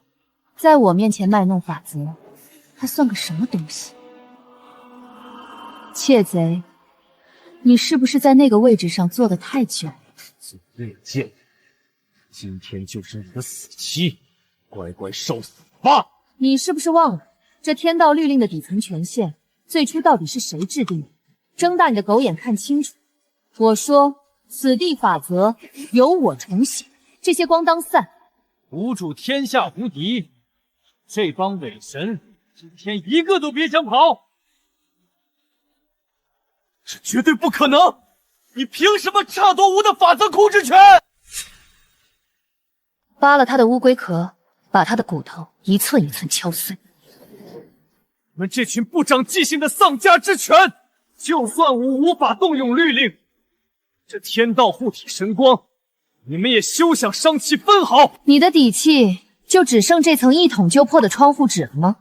在我面前卖弄法则，还算个什么东西？窃贼，你是不是在那个位置上坐得太久了？罪孽贱人，今天就是你的死期，乖乖受死吧！你是不是忘了，这天道律令的底层权限，最初到底是谁制定的？睁大你的狗眼看清楚！我说，此地法则由我重写，这些光当散。吾主天下无敌，这帮伪神，今天一个都别想跑！这绝对不可能！你凭什么剥夺吾的法则控制权？扒了他的乌龟壳，把他的骨头一寸一寸敲碎。你们这群不长记性的丧家之犬！就算吾无法动用律令，这天道护体神光，你们也休想伤其分毫！你的底气就只剩这层一捅就破的窗户纸了吗？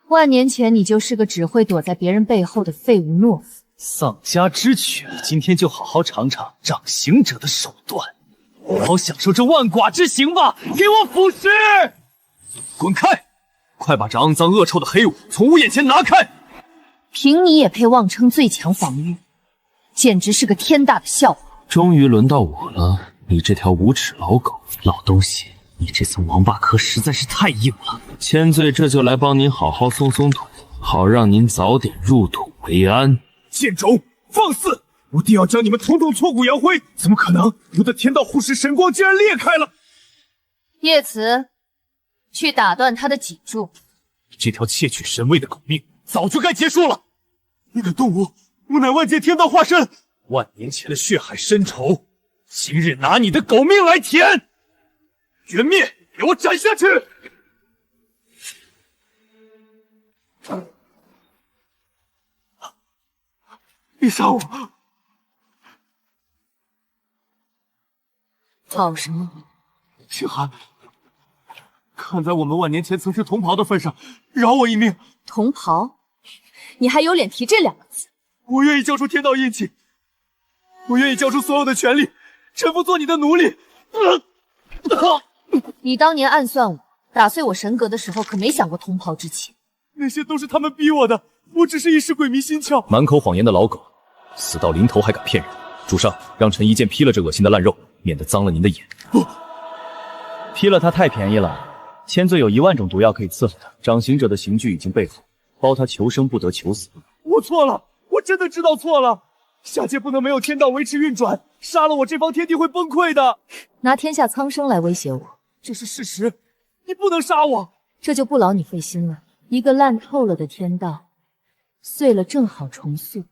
万年前你就是个只会躲在别人背后的废物懦夫。丧家之犬，今天就好好尝尝掌刑者的手段，好好享受这万剐之刑吧！给我腐蚀！滚开！快把这肮脏恶臭的黑雾从我眼前拿开！凭你也配妄称最强防御，简直是个天大的笑话！终于轮到我了，你这条无耻老狗，老东西！你这层王八壳实在是太硬了。千岁这就来帮您好好松松土，好让您早点入土为安。贱种，放肆！我定要将你们统统挫骨扬灰！怎么可能？我的天道护石神光竟然裂开了！叶慈，去打断他的脊柱。这条窃取神位的狗命，早就该结束了。那个动物，吾乃万界天道化身，万年前的血海深仇，今日拿你的狗命来填！原灭，给我斩下去！别杀我！跑什么？清寒，看在我们万年前曾是同袍的份上，饶我一命。同袍？你还有脸提这两个字？我愿意交出天道印记，我愿意交出所有的权利，臣服做你的奴隶。你当年暗算我，打碎我神阁的时候，可没想过同袍之情。那些都是他们逼我的，我只是一时鬼迷心窍。满口谎言的老狗，死到临头还敢骗人！主上，让臣一剑劈了这恶心的烂肉，免得脏了您的眼。不，劈了他太便宜了。千罪有10000种毒药可以伺候他，掌刑者的刑具已经备好，包他求生不得，求死不能。我错了，我真的知道错了。下界不能没有天道维持运转，杀了我，这方天地会崩溃的。拿天下苍生来威胁我，这是事实，你不能杀我。这就不劳你费心了。一个烂透了的天道，碎了正好重塑。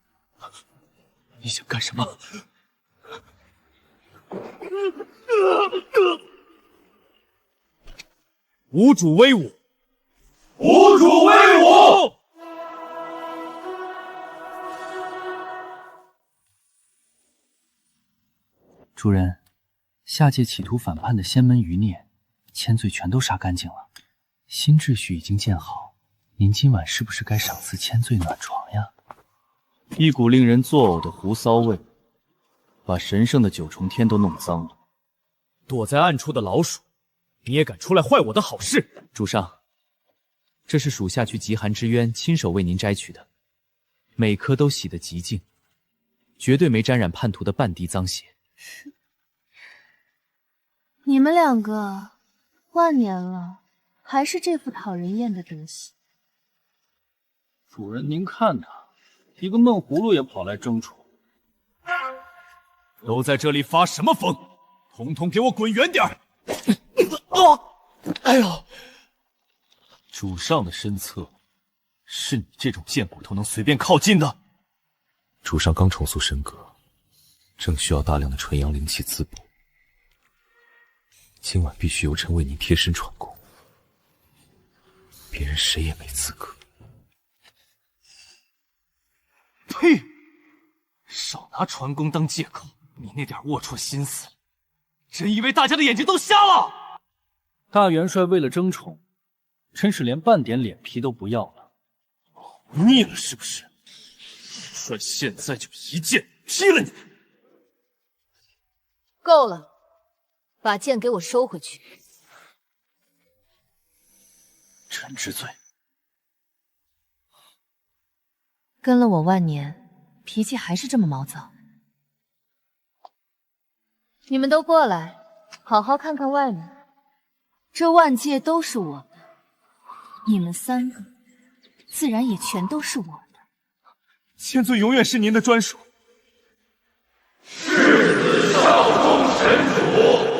你想干什么？无主威武！无主威武！主人，下界企图反叛的仙门余孽，千罪全都杀干净了，新秩序已经建好。您今晚是不是该赏赐千罪暖床呀？一股令人作呕的狐骚味，把神圣的9重天都弄脏了。躲在暗处的老鼠，你也敢出来坏我的好事？主上，这是属下去极寒之渊亲手为您摘取的，每颗都洗得极净，绝对没沾染叛徒的半滴脏血。你们两个万年了，还是这副讨人厌的德行。主人，您看他，一个闷葫芦也跑来争宠。都在这里发什么疯？统统给我滚远点儿！哎呦！主上的身侧，是你这种贱骨头能随便靠近的？主上刚重塑神阁，正需要大量的纯阳灵气滋补，今晚必须由臣为您贴身传功，别人谁也没资格。呸！少拿传功当借口，你那点龌龊心思，真以为大家的眼睛都瞎了？大元帅为了争宠，真是连半点脸皮都不要了。腻了是不是？帅现在就一剑劈了你！够了，把剑给我收回去。臣知罪。跟了我万年，脾气还是这么毛躁。你们都过来，好好看看外面。这万界都是我的，你们3个自然也全都是我的。千罪永远是您的专属。誓死效忠神主。